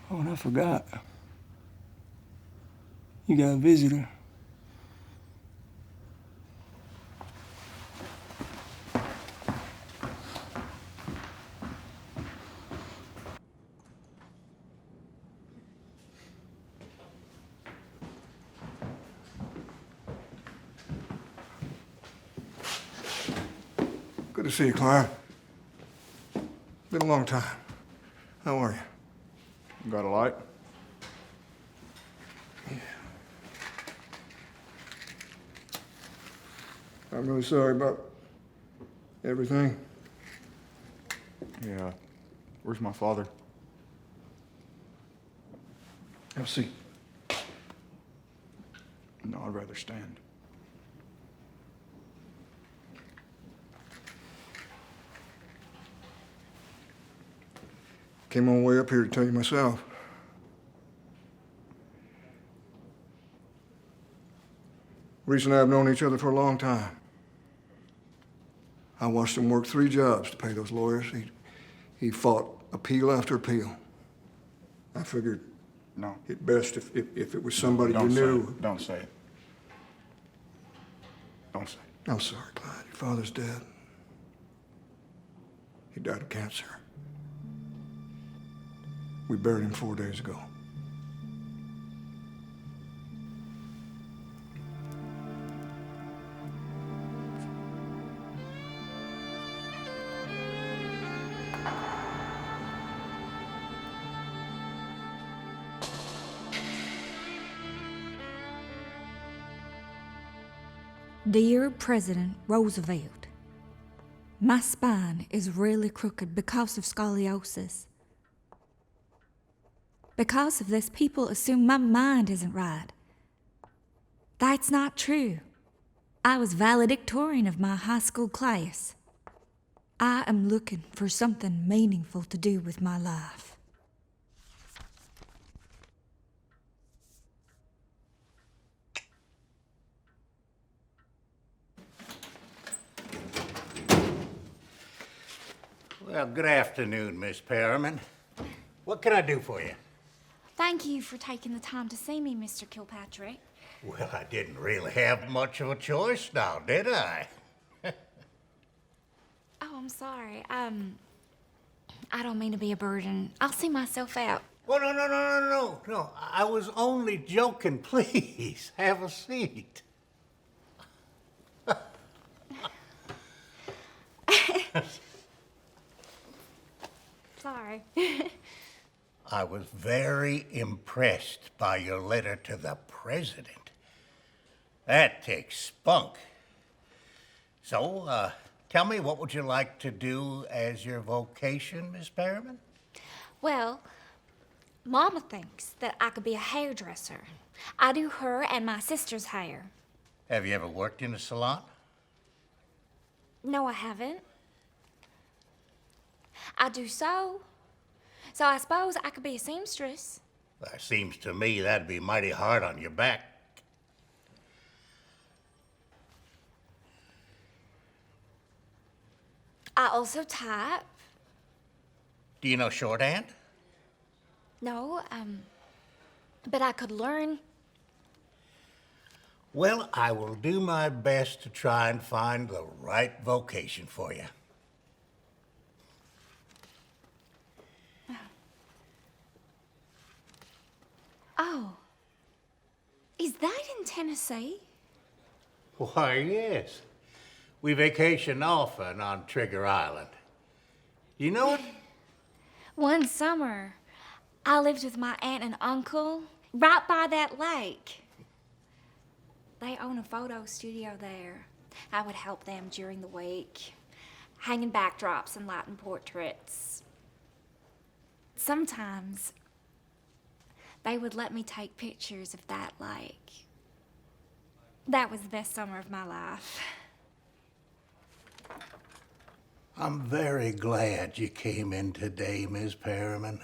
Oh, and I forgot. You got a visitor. Good to see you, Clyde. Been a long time. How are you? Got a light? Yeah. I'm really sorry about everything. Yeah. Where's my father? Have a seat. No, I'd rather stand. Came all the way up here to tell you myself. Reese and I have known each other for a long time. I watched him work 3 jobs to pay those lawyers. He fought appeal after appeal. I figured no, it best if it was somebody you Don't say knew. it. Don't say it. Don't say it. I'm sorry, Clyde. Your father's dead. He died of cancer. We buried him 4 days ago. Dear President Roosevelt, my spine is really crooked because of scoliosis. Because of this, people assume my mind isn't right. That's not true. I was valedictorian of my high school class. I am looking for something meaningful to do with my life. Well, good afternoon, Miss Perriman. What can I do for you? Thank you for taking the time to see me, Mr. Kilpatrick. Well, I didn't really have much of a choice now, did I? Oh, I'm sorry. I don't mean to be a burden. I'll see myself out. Well, no. I was only joking. Please, have a seat. Sorry. I was very impressed by your letter to the president. That takes spunk. So, tell me, what would you like to do as your vocation, Miss Perriman? Well, Mama thinks that I could be a hairdresser. I do her and my sister's hair. Have you ever worked in a salon? No, I haven't. I do sew. So I suppose I could be a seamstress. Well, it seems to me that'd be mighty hard on your back. I also type. Do you know shorthand? No, but I could learn. Well, I will do my best to try and find the right vocation for you. Oh, is that in Tennessee? Why, yes. We vacation often on Trigger Island. You know it? One summer, I lived with my aunt and uncle right by that lake. They own a photo studio there. I would help them during the week. hanging backdrops and lighting portraits. Sometimes they would let me take pictures of that lake. That was the best summer of my life. I'm very glad you came in today, Miss Perriman.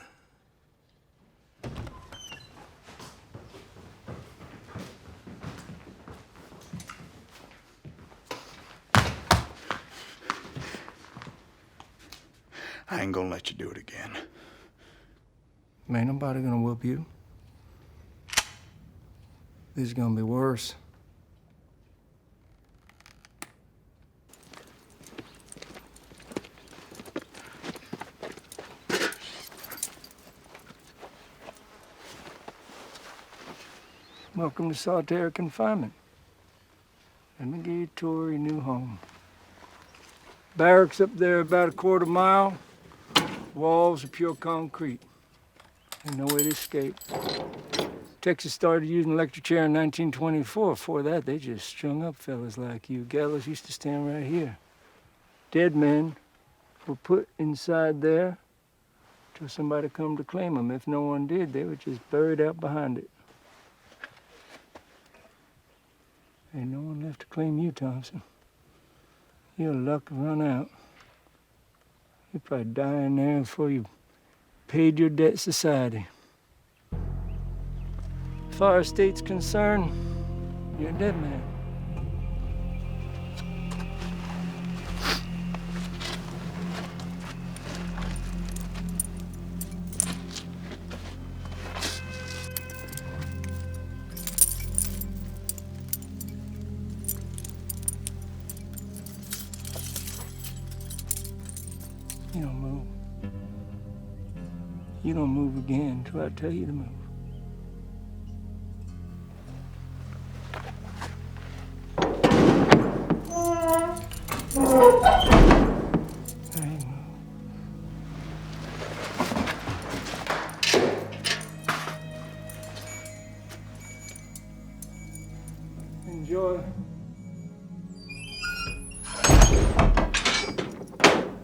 I ain't gonna let you do it again. Ain't nobody gonna whoop you. This is gonna be worse. Welcome to solitary confinement. Let me give you a tour of your new home. Barracks up there about a quarter mile. Walls are pure concrete. Ain't no way to escape. Texas started using electric chair in 1924. Before that, they just strung up fellas like you. Gallows used to stand right here. Dead men were put inside there till somebody come to claim them. If no one did, they were just buried out behind it. Ain't no one left to claim you, Thompson. Your luck run out. You'll probably die in there before you paid your debt to society. As far as state's concerned, you're a dead man. You don't move. You don't move again till I tell you to move. There you move. Enjoy.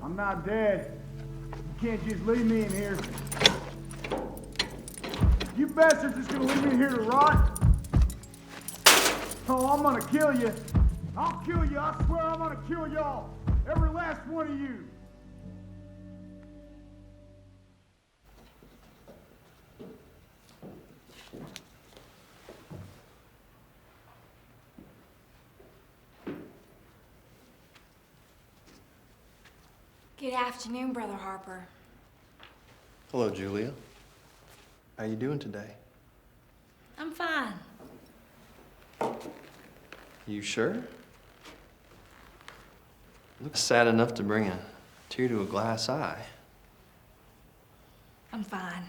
I'm not dead. You can't just leave me in here. You bastards just gonna leave me here to rot? Oh, I'm gonna kill you. I'll kill you. I swear I'm gonna kill y'all. Every last one of you. Good afternoon, Brother Harper. Hello, Julia. How you doing today? I'm fine. You sure? Looks sad enough to bring a tear to a glass eye. I'm fine.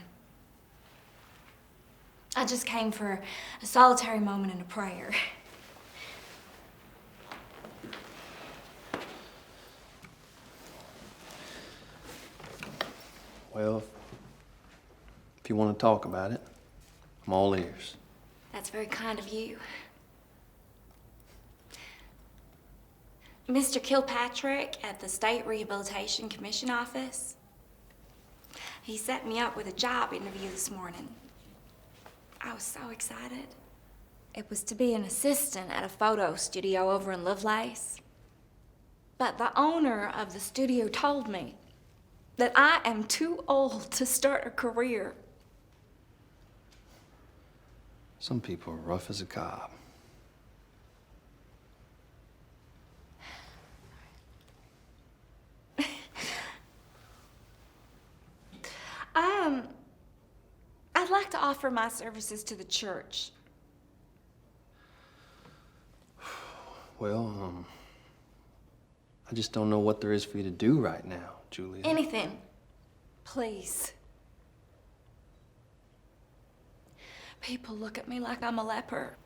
I just came for a solitary moment and a prayer. Well, if you want to talk about it, I'm all ears. That's very kind of you. Mr. Kilpatrick at the State Rehabilitation Commission office, he set me up with a job interview this morning. I was so excited. It was to be an assistant at a photo studio over in Lovelace. But the owner of the studio told me that I am too old to start a career. Some people are rough as a cob. I'd like to offer my services to the church. Well, I just don't know what there is for you to do right now, Julia. Anything, please. People look at me like I'm a leper.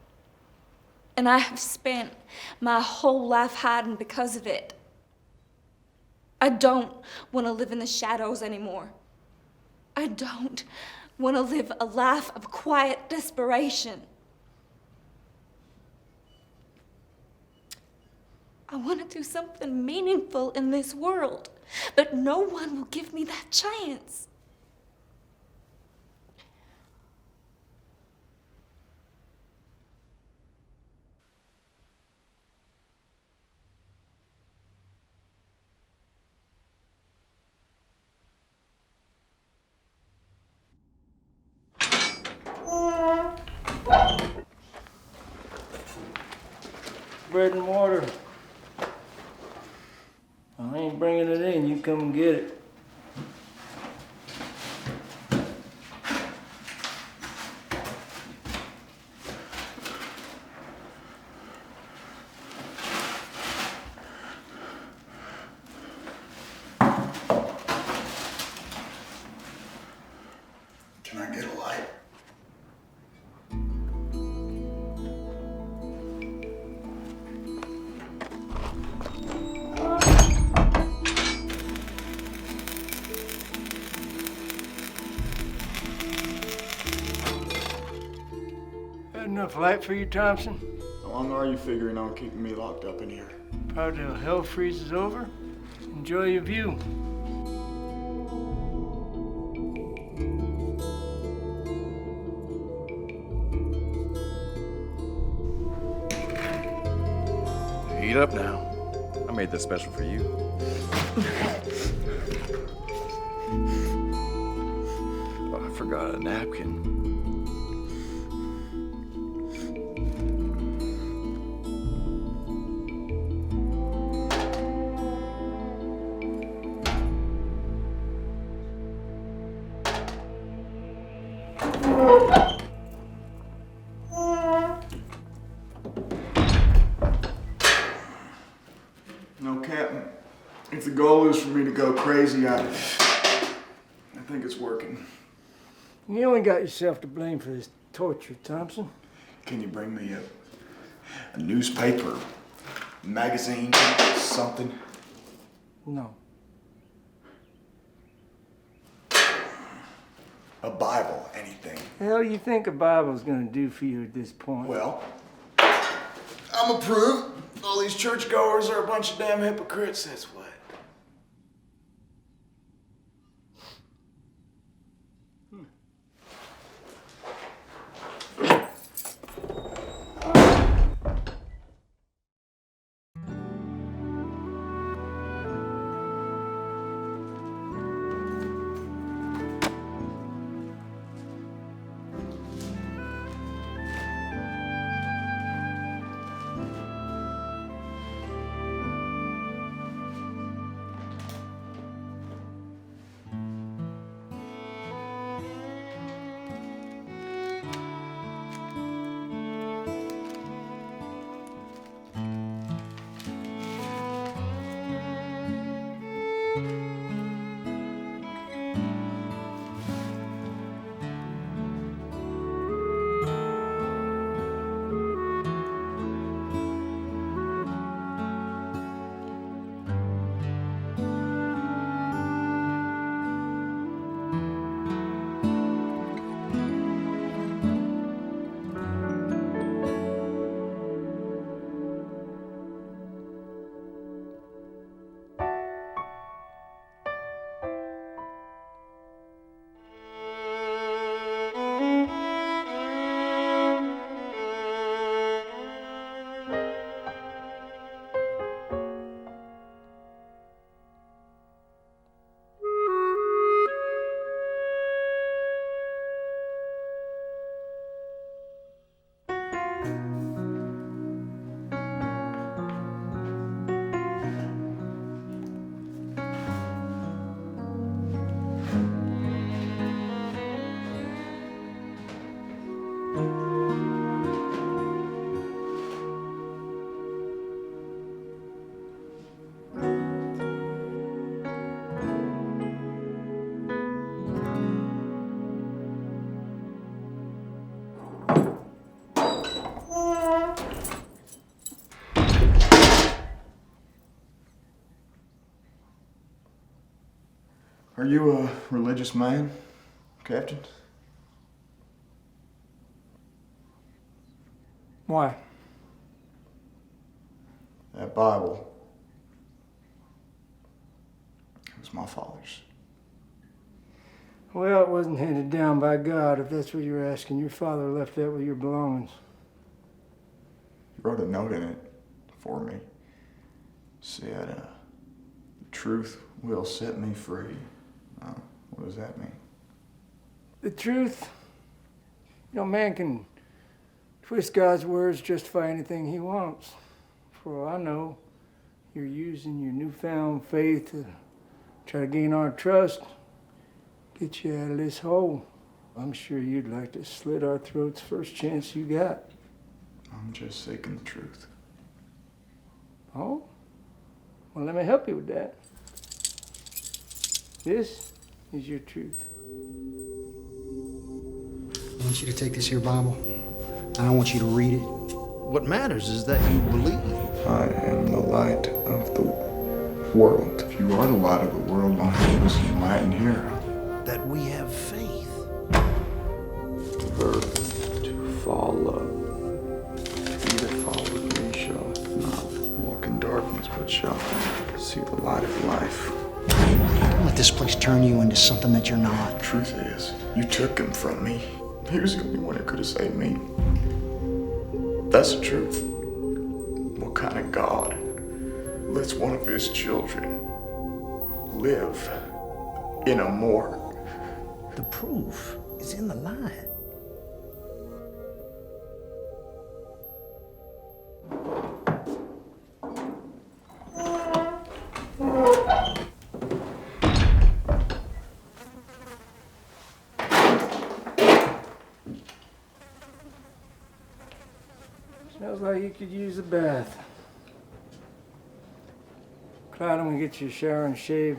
And I have spent my whole life hiding because of it. I don't want to live in the shadows anymore. I don't want to live a life of quiet desperation. I want to do something meaningful in this world, but no one will give me that chance. Bread and water. I ain't bringing it in. You come and get it. Can I get a light? Had enough light for you, Thompson? How long are you figuring on keeping me locked up in here? Probably till hell freezes over. Enjoy your view. Heat up now. I made this special for you. Oh, I forgot a napkin. No, Captain. If the goal is for me to go crazy, I think it's working. You only got yourself to blame for this torture, Thompson. Can you bring me a newspaper, magazine, something? No. A Bible, anything. The hell you think a Bible's gonna do for you at this point? Well, I'm approved. All these churchgoers are a bunch of damn hypocrites, that's what. Are you a religious man, Captain? Why? That Bible. was my father's. Well, it wasn't handed down by God, if that's what you're asking. Your father left that with your belongings. He wrote a note in it for me. Said, the truth will set me free. What does that mean? The truth, man can twist God's words, justify anything he wants. For all I know, you're using your newfound faith to try to gain our trust, get you out of this hole. I'm sure you'd like to slit our throats first chance you got. I'm just seeking the truth. Oh? Well, let me help you with that. This is your truth. I want you to take this here Bible, and I want you to read it. What matters is that you believe. I am the light of the world. If you are the light of the world, why don't you give us some light in here? That we have faith. The verb to follow. He that followeth me shall not walk in darkness, but shall see the light of life. Don't let this place turn you into something that you're not. The truth is, you took him from me. He was the only one who could have saved me. That's the truth. What kind of God lets one of his children live in a morgue? The proof is in the line. Smells like you could use a bath. Clyde, I'm gonna get you a shower and shave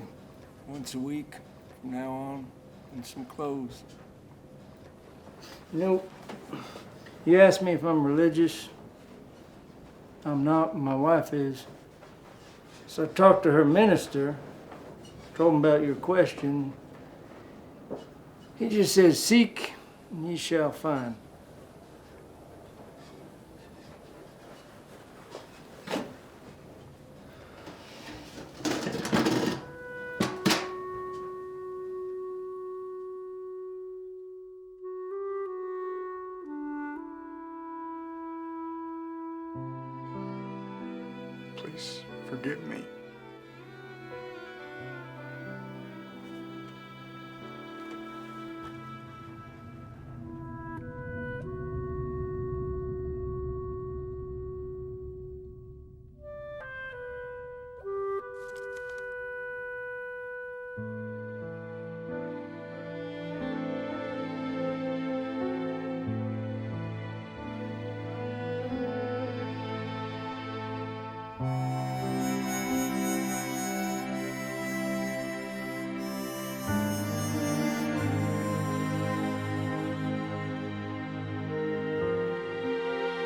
once a week from now on, and some clothes. You asked me if I'm religious. I'm not, my wife is. So I talked to her minister, told him about your question. He just says, seek and ye shall find. Please forgive me.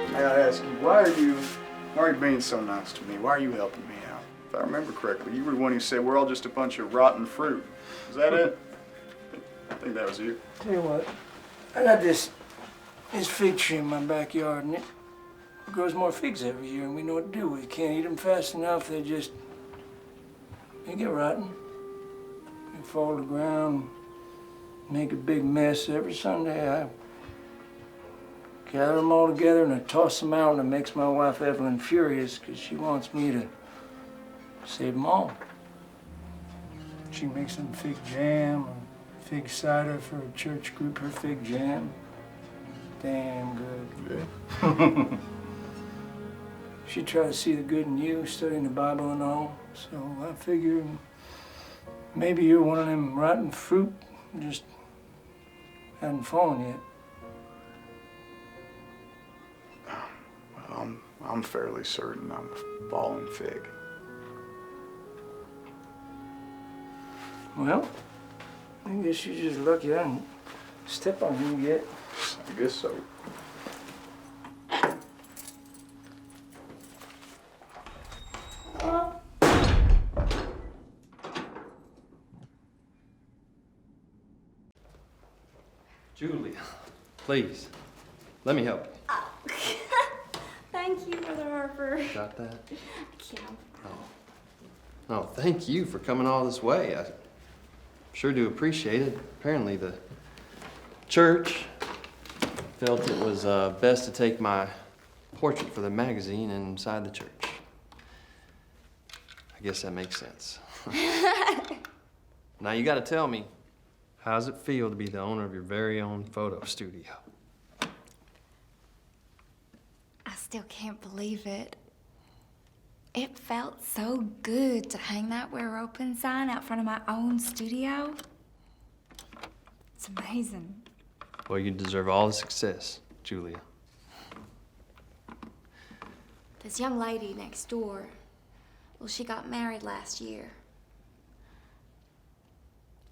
I gotta ask you, why are you being so nice to me? Why are you helping me out? If I remember correctly, you were the one who said we're all just a bunch of rotten fruit. Is that it? I think that was you. Tell you what, I got this fig tree in my backyard, and it grows more figs every year, and we know what to do. We can't eat them fast enough. They get rotten. They fall to the ground, make a big mess. Every Sunday, I gather them all together and I toss them out, and it makes my wife Evelyn furious because she wants me to save them all. She makes them fig jam or fig cider for a church group, her fig jam. Damn good. Yeah. She tried to see the good in you, studying the Bible and all. So I figure maybe you're one of them rotten fruit, just hadn't fallen yet. Well, I'm fairly certain I'm a fallen fig. Well, I guess you're just lucky I didn't step on you yet. I guess so. Julia, please, let me help you. Thank you, Brother Harper. Got that? I can't. Oh. Oh, thank you for coming all this way. I sure do appreciate it. Apparently the church felt it was best to take my portrait for the magazine inside the church. I guess that makes sense. Now you gotta tell me, how does it feel to be the owner of your very own photo studio? I still can't believe it. It felt so good to hang that "We're Open" sign out front of my own studio. It's amazing. Well, you deserve all the success, Julia. This young lady next door, well, she got married last year.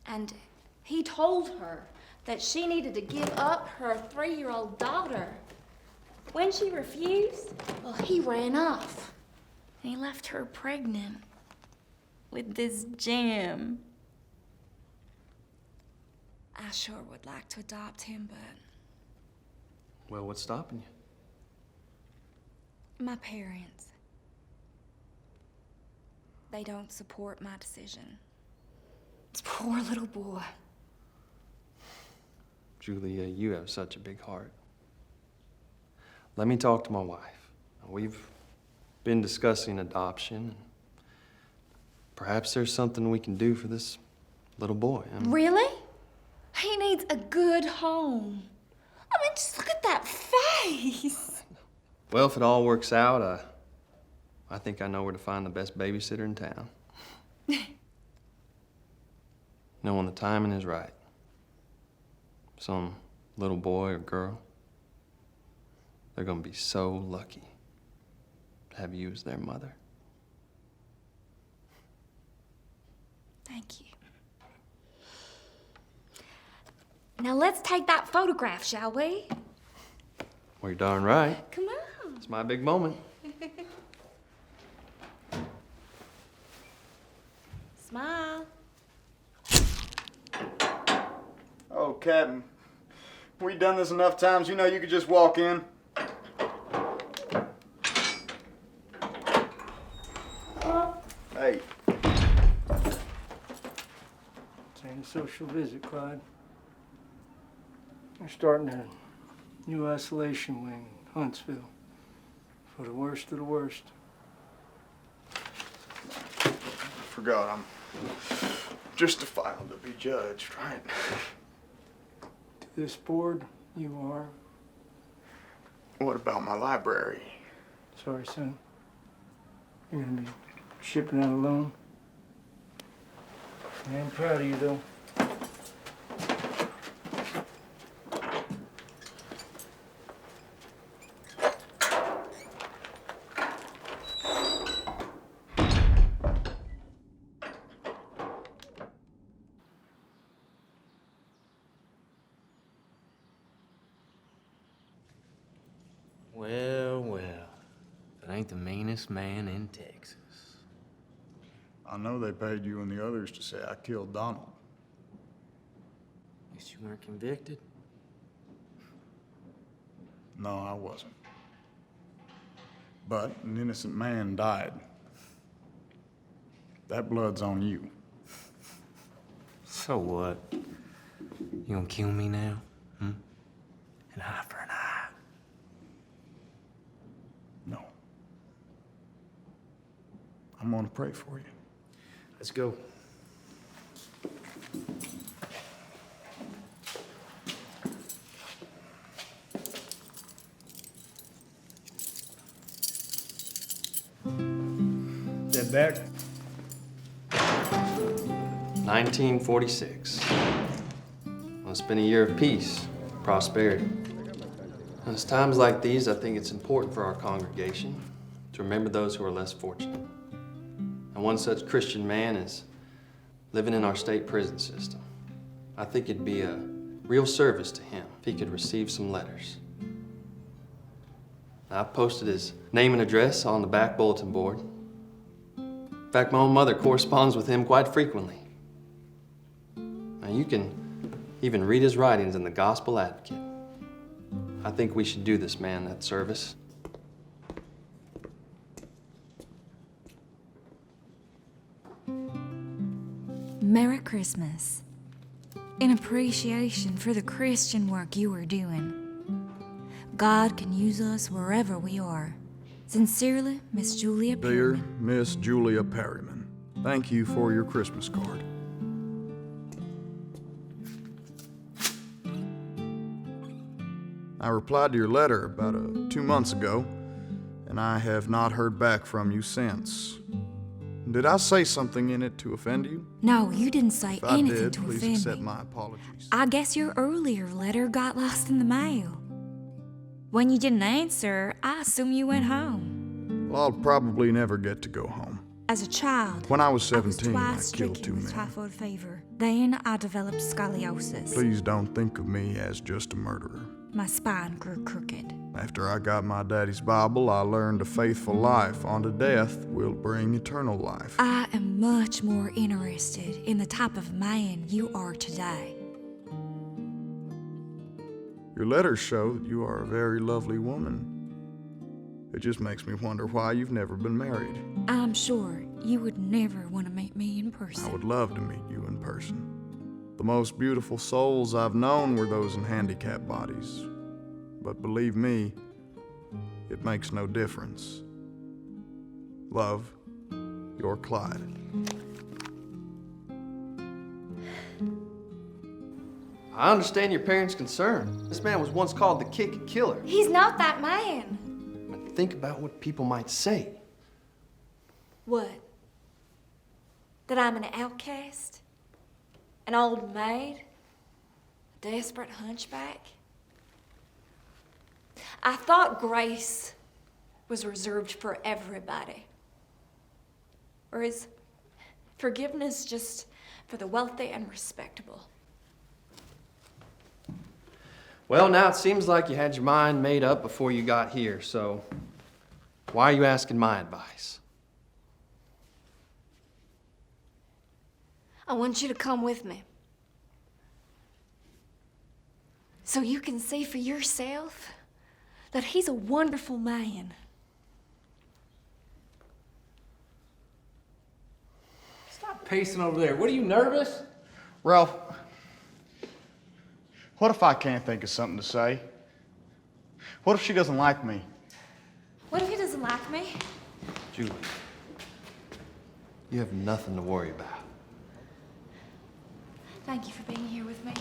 And he told her that she needed to give up her 3-year-old daughter. When she refused, well, he ran off. And he left her pregnant with this Jim. I sure would like to adopt him, but Well, what's stopping you? my parents, they don't support my decision. This poor little boy. Julia, you have such a big heart. Let me talk to my wife. We've been discussing adoption. Perhaps there's something we can do for this little boy. Really? He needs a good home. I mean, just look at that face. Well, if it all works out, I think I know where to find the best babysitter in town. Know when the timing is right. Some little boy or girl, they're gonna be so lucky to have you as their mother. Thank you. Now let's take that photograph, shall we? Well, you're darn right. Come on. It's my big moment. Smile. Oh, Captain. We done this enough times, you know you could just walk in. Hey. This ain't a social visit, Clyde. We're starting a new isolation wing in Huntsville. For the worst of the worst. Forgot I'm justified to be judged, right? To this board, you are. What about my library? Sorry, son. You're gonna be shipping out alone. I am proud of you, though. Well, well, that ain't the meanest man in Texas. I know they paid you and the others to say I killed Donald. At least you weren't convicted. No, I wasn't. But an innocent man died. That blood's on you. So what? You gonna kill me now? Hmm? An eye for an eye. No. I'm gonna pray for you. Let's go. That back? 1946. Well, it's been a year of peace, prosperity. And it's times like these, I think it's important for our congregation to remember those who are less fortunate. And one such Christian man is living in our state prison system. I think it'd be a real service to him if he could receive some letters. Now, I've posted his name and address on the back bulletin board. In fact, my own mother corresponds with him quite frequently. Now, you can even read his writings in the Gospel Advocate. I think we should do this man that service. Merry Christmas. In appreciation for the Christian work you are doing. God can use us wherever we are. Sincerely, Miss Julia Dear Perryman. Miss Julia Perryman, thank you for your Christmas card. I replied to your letter about 2 months ago, and I have not heard back from you since. Did I say something in it to offend you? No, you didn't say If I anything did, to please offend accept me. my apologies. I guess your earlier letter got lost in the mail. When you didn't answer, I assume you went home. Well, I'll probably never get to go home. As a child, When I was I was 17, I twice killed stricken 2 with men. typhoid fever. Then I developed scoliosis. Please don't think of me as just a murderer. My spine grew crooked. After I got my daddy's Bible, I learned a faithful life unto death will bring eternal life. I am much more interested in the type of man you are today. Your letters show that you are a very lovely woman. It just makes me wonder why you've never been married. I'm sure you would never want to meet me in I person. would love to meet you in person. The most beautiful souls I've known were those in handicapped bodies. But believe me, it makes no difference. Love, your Clyde. I understand your parents' concern. This man was once called the kick killer. He's not that man. But think about what people might say. What? That I'm an outcast? An old maid? A desperate hunchback? I thought grace was reserved for everybody. Or is forgiveness just for the wealthy and respectable? Well, now it seems like you had your mind made up before you got here, so why are you asking my advice? I want you to come with me. So you can see for yourself that he's a wonderful man. Stop pacing over there. What, are you nervous? Ralph, what if I can't think of something to say? What if she doesn't like me? What if he doesn't like me? Julie, you have nothing to worry about. Thank you for being here with me.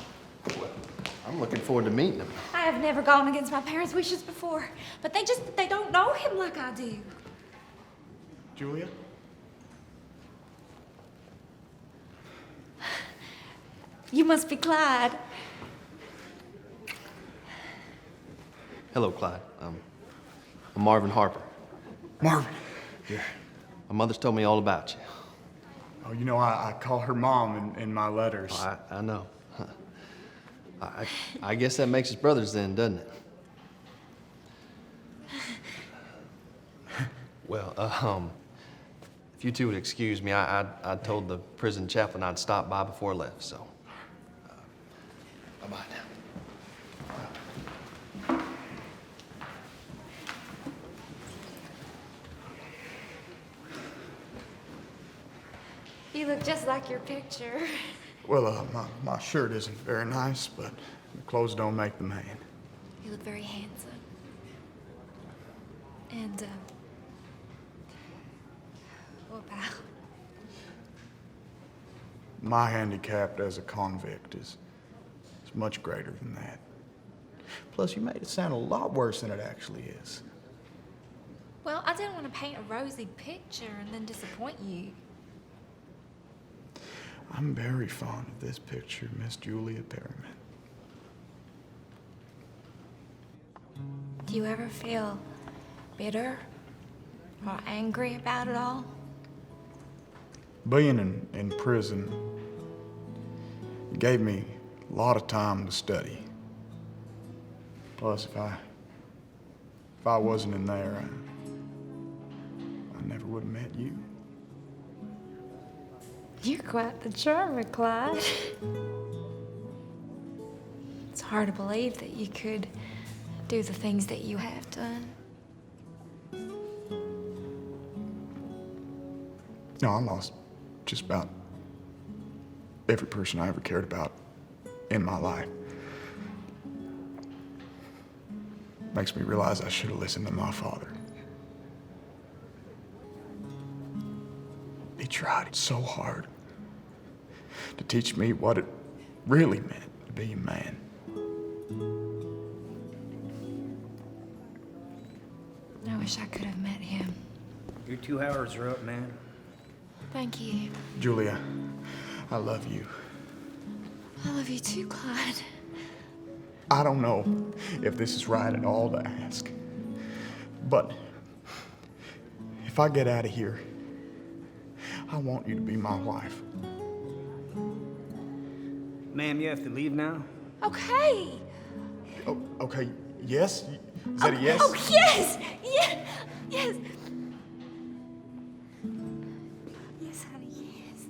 I'm looking forward to meeting him. I have never gone against my parents' wishes before, but they don't know him like I do. Julia? You must be Clyde. Hello, Clyde. I'm Marvin Harper. Marvin. My mother's told me all about you. Oh, you know, I call her mom in my letters. Oh, I know. I guess that makes us brothers then, doesn't it? Well, if you two would excuse me, I told the prison chaplain I'd stop by before I left, so. Bye-bye now. You look just like your picture. Well, my shirt isn't very nice, but the clothes don't make the man. You look very handsome. And, what about? My handicap as a convict is much greater than that. Plus, you made it sound a lot worse than it actually is. Well, I didn't want to paint a rosy picture and then disappoint you. I'm very fond of this picture, Miss Julia Perryman. Do you ever feel bitter or angry about it all? Being in prison gave me a lot of time to study. Plus, if I wasn't in there, I never would have met you. You're quite the charmer, Clyde. It's hard to believe that you could do the things that you have done. No, I lost just about every person I ever cared about in my life. Makes me realize I should have listened to my father. He tried so hard to teach me what it really meant to be a man. I wish I could have met him. Your 2 hours are up, man. Thank you. Julia, I love you. I love you too, Clyde. I don't know if this is right at all to ask, but if I get out of here, I want you to be my wife. Ma'am, you have to leave now. Okay. Oh, okay, yes? Is that a yes? Oh, yes! Yes! Yes! Yes, honey, yes.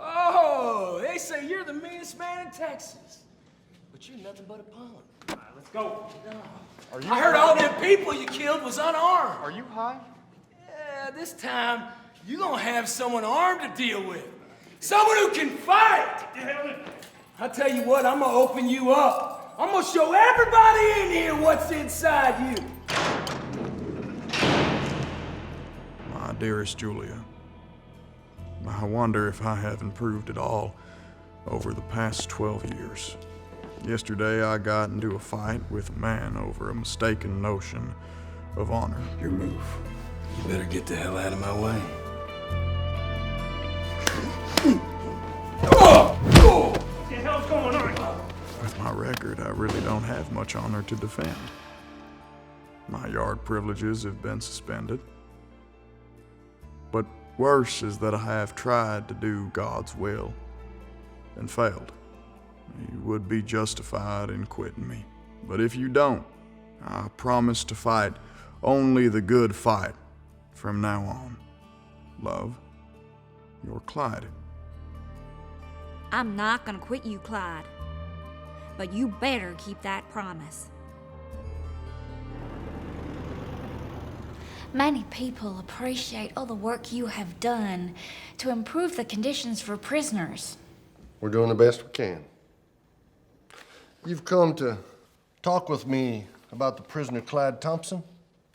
Oh, they say you're the meanest man in Texas. But you're nothing but a punk. All right, let's go. I heard all them people you killed was unarmed. Are you high? Yeah, this time you're gonna have someone armed to deal with. Someone who can fight. I tell you what, I'm gonna open you up. I'm gonna show everybody in here what's inside you. My dearest Julia, I wonder if I have improved at all over the past 12 years. Yesterday I got into a fight with a man over a mistaken notion of honor. Your move. You better get the hell out of my way. What the hell's going on? With my record, I really don't have much honor to defend. My yard privileges have been suspended. But worse is that I have tried to do God's will and failed. You would be justified in quitting me. But if you don't, I promise to fight only the good fight from now on. Love, your Clyde. I'm not gonna quit you, Clyde. But you better keep that promise. Many people appreciate all the work you have done to improve the conditions for prisoners. We're doing the best we can. You've come to talk with me about the prisoner Clyde Thompson?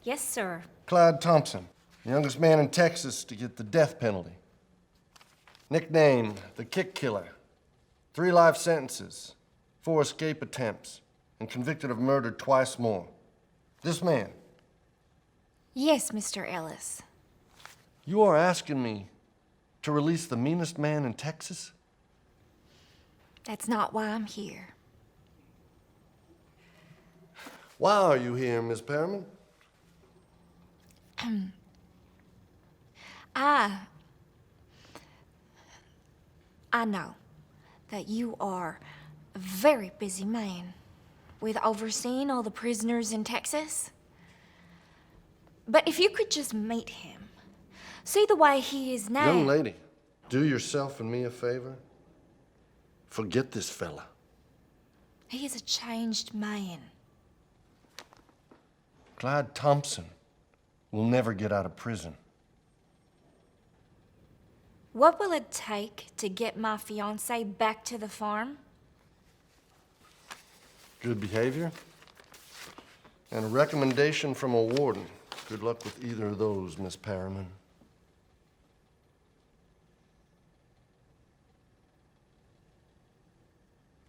Yes, sir. Clyde Thompson, the youngest man in Texas to get the death penalty. Nicknamed the Kick Killer. 3 life sentences, 4 escape attempts, and convicted of murder twice more. This man. Yes, Mr. Ellis. You are asking me to release the meanest man in Texas? That's not why I'm here. Why are you here, Miss Perriman? I know that you are a very busy man with overseeing all the prisoners in Texas. But if you could just meet him, see the way he is now. Young lady, do yourself and me a favor. Forget this fella. He is a changed man. Clyde Thompson will never get out of prison. What will it take to get my fiance back to the farm? Good behavior and a recommendation from a warden. Good luck with either of those, Miss Perriman.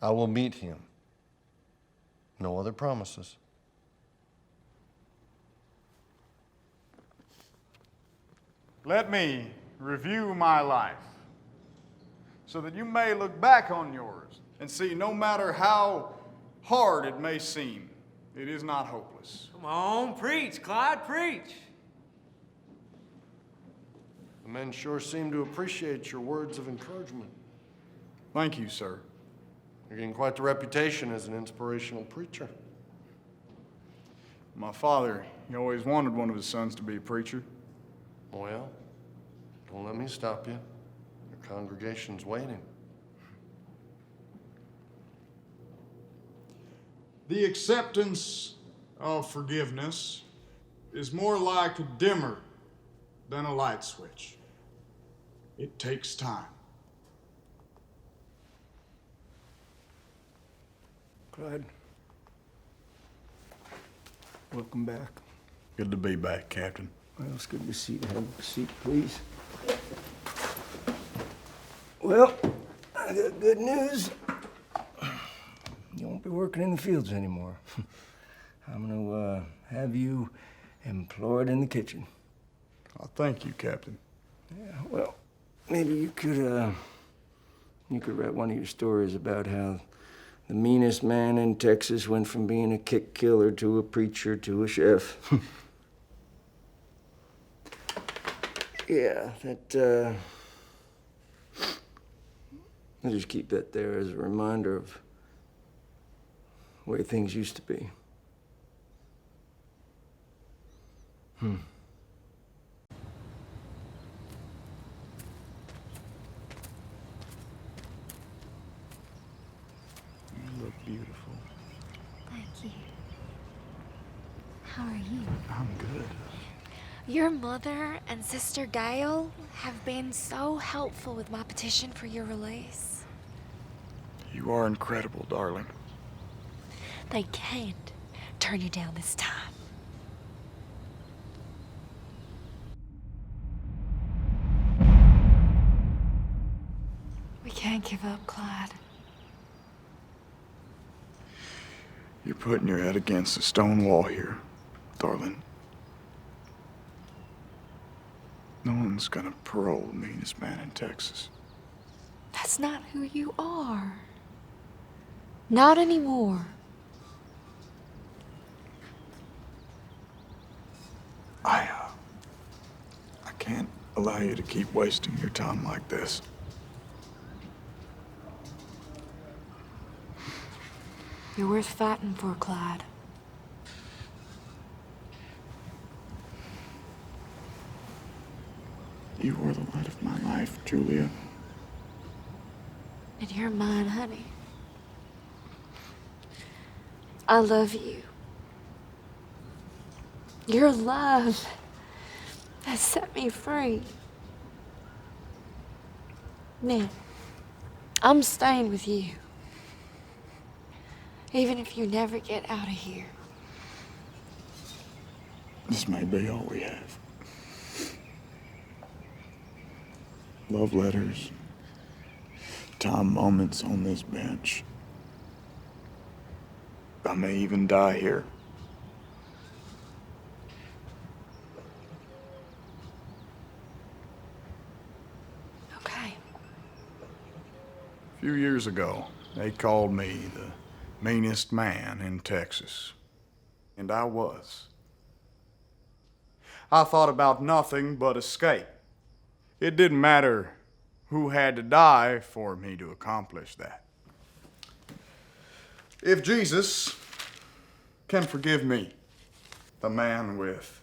I will meet him. No other promises. Let me review my life so that you may look back on yours and see no matter how hard it may seem, it is not hopeless. Come on, preach, Clyde, preach. The men sure seem to appreciate your words of encouragement. Thank you, sir. You're getting quite the reputation as an inspirational preacher. My father, he always wanted one of his sons to be a preacher. Well, don't let me stop you. Your congregation's waiting. The acceptance of forgiveness is more like a dimmer than a light switch. It takes time. Clyde, welcome back. Good to be back, Captain. Well, it's good to see you. Have a seat, please. Well, I got good news. You won't be working in the fields anymore. I'm gonna have you employed in the kitchen. Oh, thank you, Captain. Yeah, well, maybe you could write one of your stories about how the meanest man in Texas went from being a kick killer to a preacher to a chef. Yeah, I'll just keep that there as a reminder of the way things used to be. You look beautiful. Thank you. How are you? I'm good. Your mother and Sister Gail have been so helpful with my petition for your release. You are incredible, darling. They can't turn you down this time. We can't give up, Clyde. You're putting your head against a stone wall here, darling. No one's gonna parole the meanest man in Texas. That's not who you are. Not anymore. I can't allow you to keep wasting your time like this. You're worth fighting for, Clyde. You are the light of my life, Julia. And you're mine, honey. I love you. Your love has set me free. Now, I'm staying with you. Even if you never get out of here. This may be all we have. Love letters, time moments on this bench. I may even die here. Okay. A few years ago, they called me the meanest man in Texas. And I was. I thought about nothing but escape. It didn't matter who had to die for me to accomplish that. If Jesus can forgive me, the man with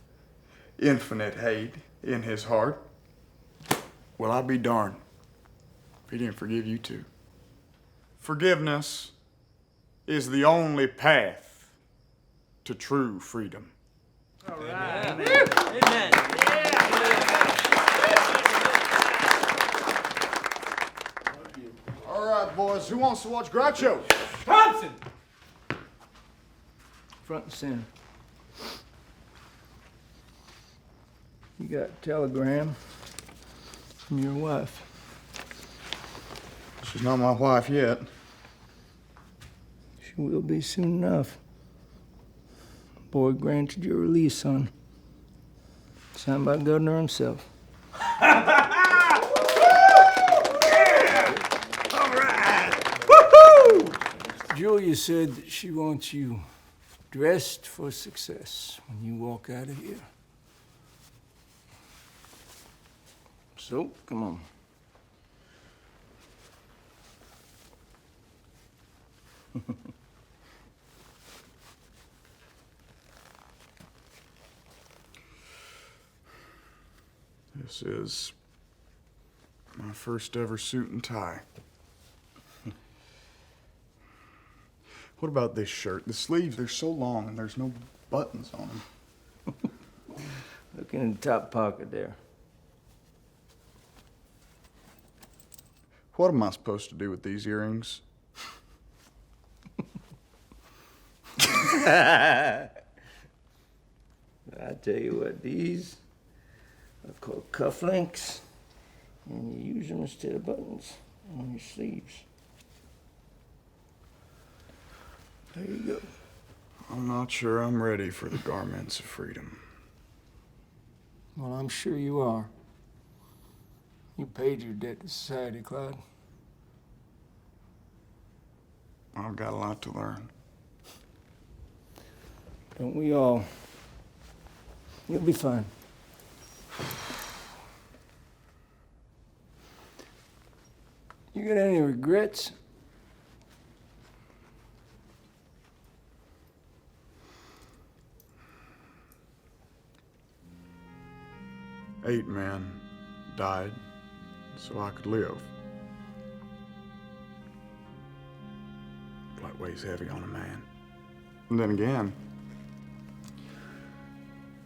infinite hate in his heart, well, I'd be darned if he didn't forgive you too. Forgiveness is the only path to true freedom. All right. Amen. All right, boys, who wants to watch Groucho? Thompson! Front and center. You got a telegram from your wife. She's not my wife yet. She will be soon enough. Boy granted your release, son. Signed by Governor himself. All right! Woohoo! Julia said that she wants you dressed for success when you walk out of here. So, come on. This is my first ever suit and tie. What about this shirt? The sleeves, they're so long and there's no buttons on them. Look in the top pocket there. What am I supposed to do with these earrings? I tell you what, these are called cufflinks, and you use them instead of buttons on your sleeves. There you go. I'm not sure I'm ready for the garments of freedom. Well, I'm sure you are. You paid your debt to society, Clyde. I've got a lot to learn. Don't we all? You'll be fine. You got any regrets? Eight men died so I could live. That weighs heavy on a man. And then again,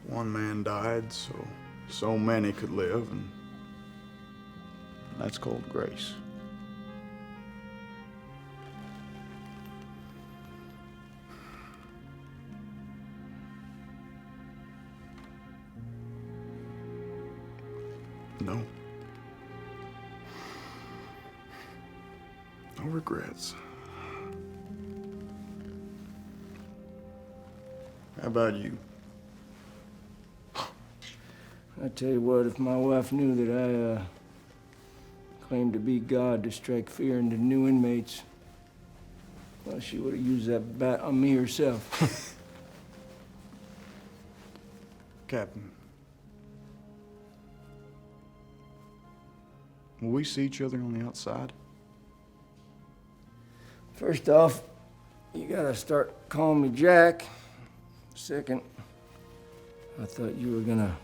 one man died so many could live, and that's called grace. No. No regrets. How about you? I tell you what, if my wife knew that I claimed to be God to strike fear into new inmates, well, she would have used that bat on me herself. Captain, will we see each other on the outside? First off, you gotta start calling me Jack. Second, I thought you were gonna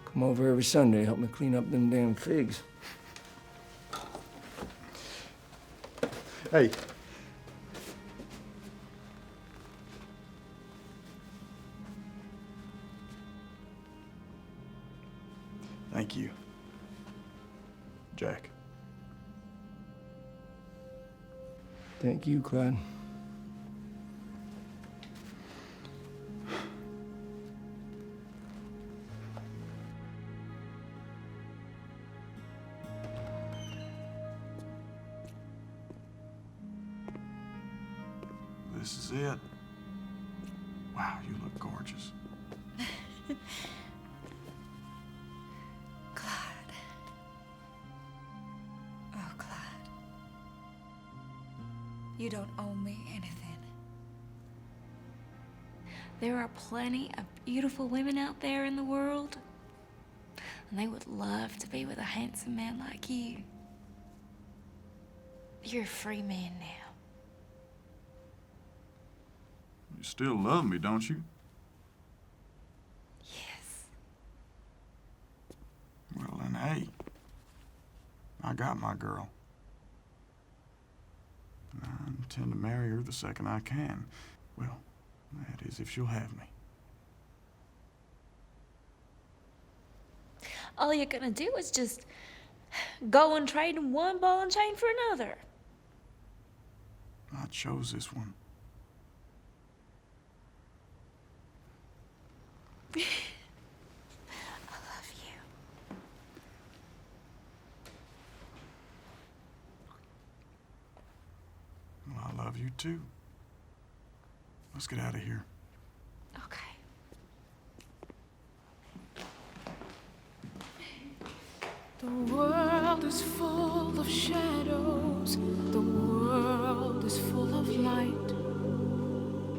come over every Sunday to help me clean up them damn figs. Hey. Thank you, Jack. Thank you, Clyde. This is it. Wow, you look gorgeous. Clyde. Oh, Clyde. You don't owe me anything. There are plenty of beautiful women out there in the world, and they would love to be with a handsome man like you. You're a free man now. You still love me, don't you? Yes. Well, then, hey, I got my girl. And I intend to marry her the second I can. Well, that is if she'll have me. All you're gonna do is just go and trade one ball and chain for another. I chose this one. I love you. Well, I love you too. Let's get out of here. Okay. The world is full of shadows. The world is full of light.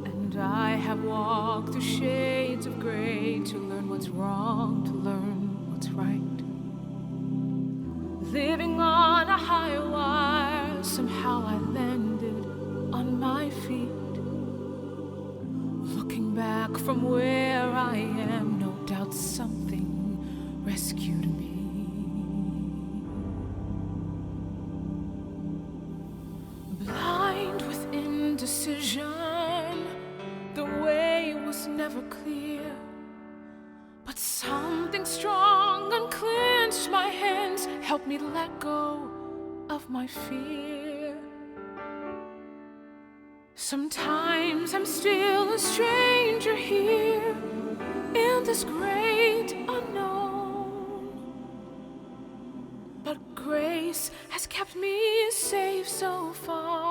And I have walked through shades of gray to learn what's wrong, to learn what's right. Living on a high wire, somehow I landed on my feet. Looking back from where I am, no doubt something rescued me. helped me let go of my fear. Sometimes I'm still a stranger here in this great unknown, but grace has kept me safe so far.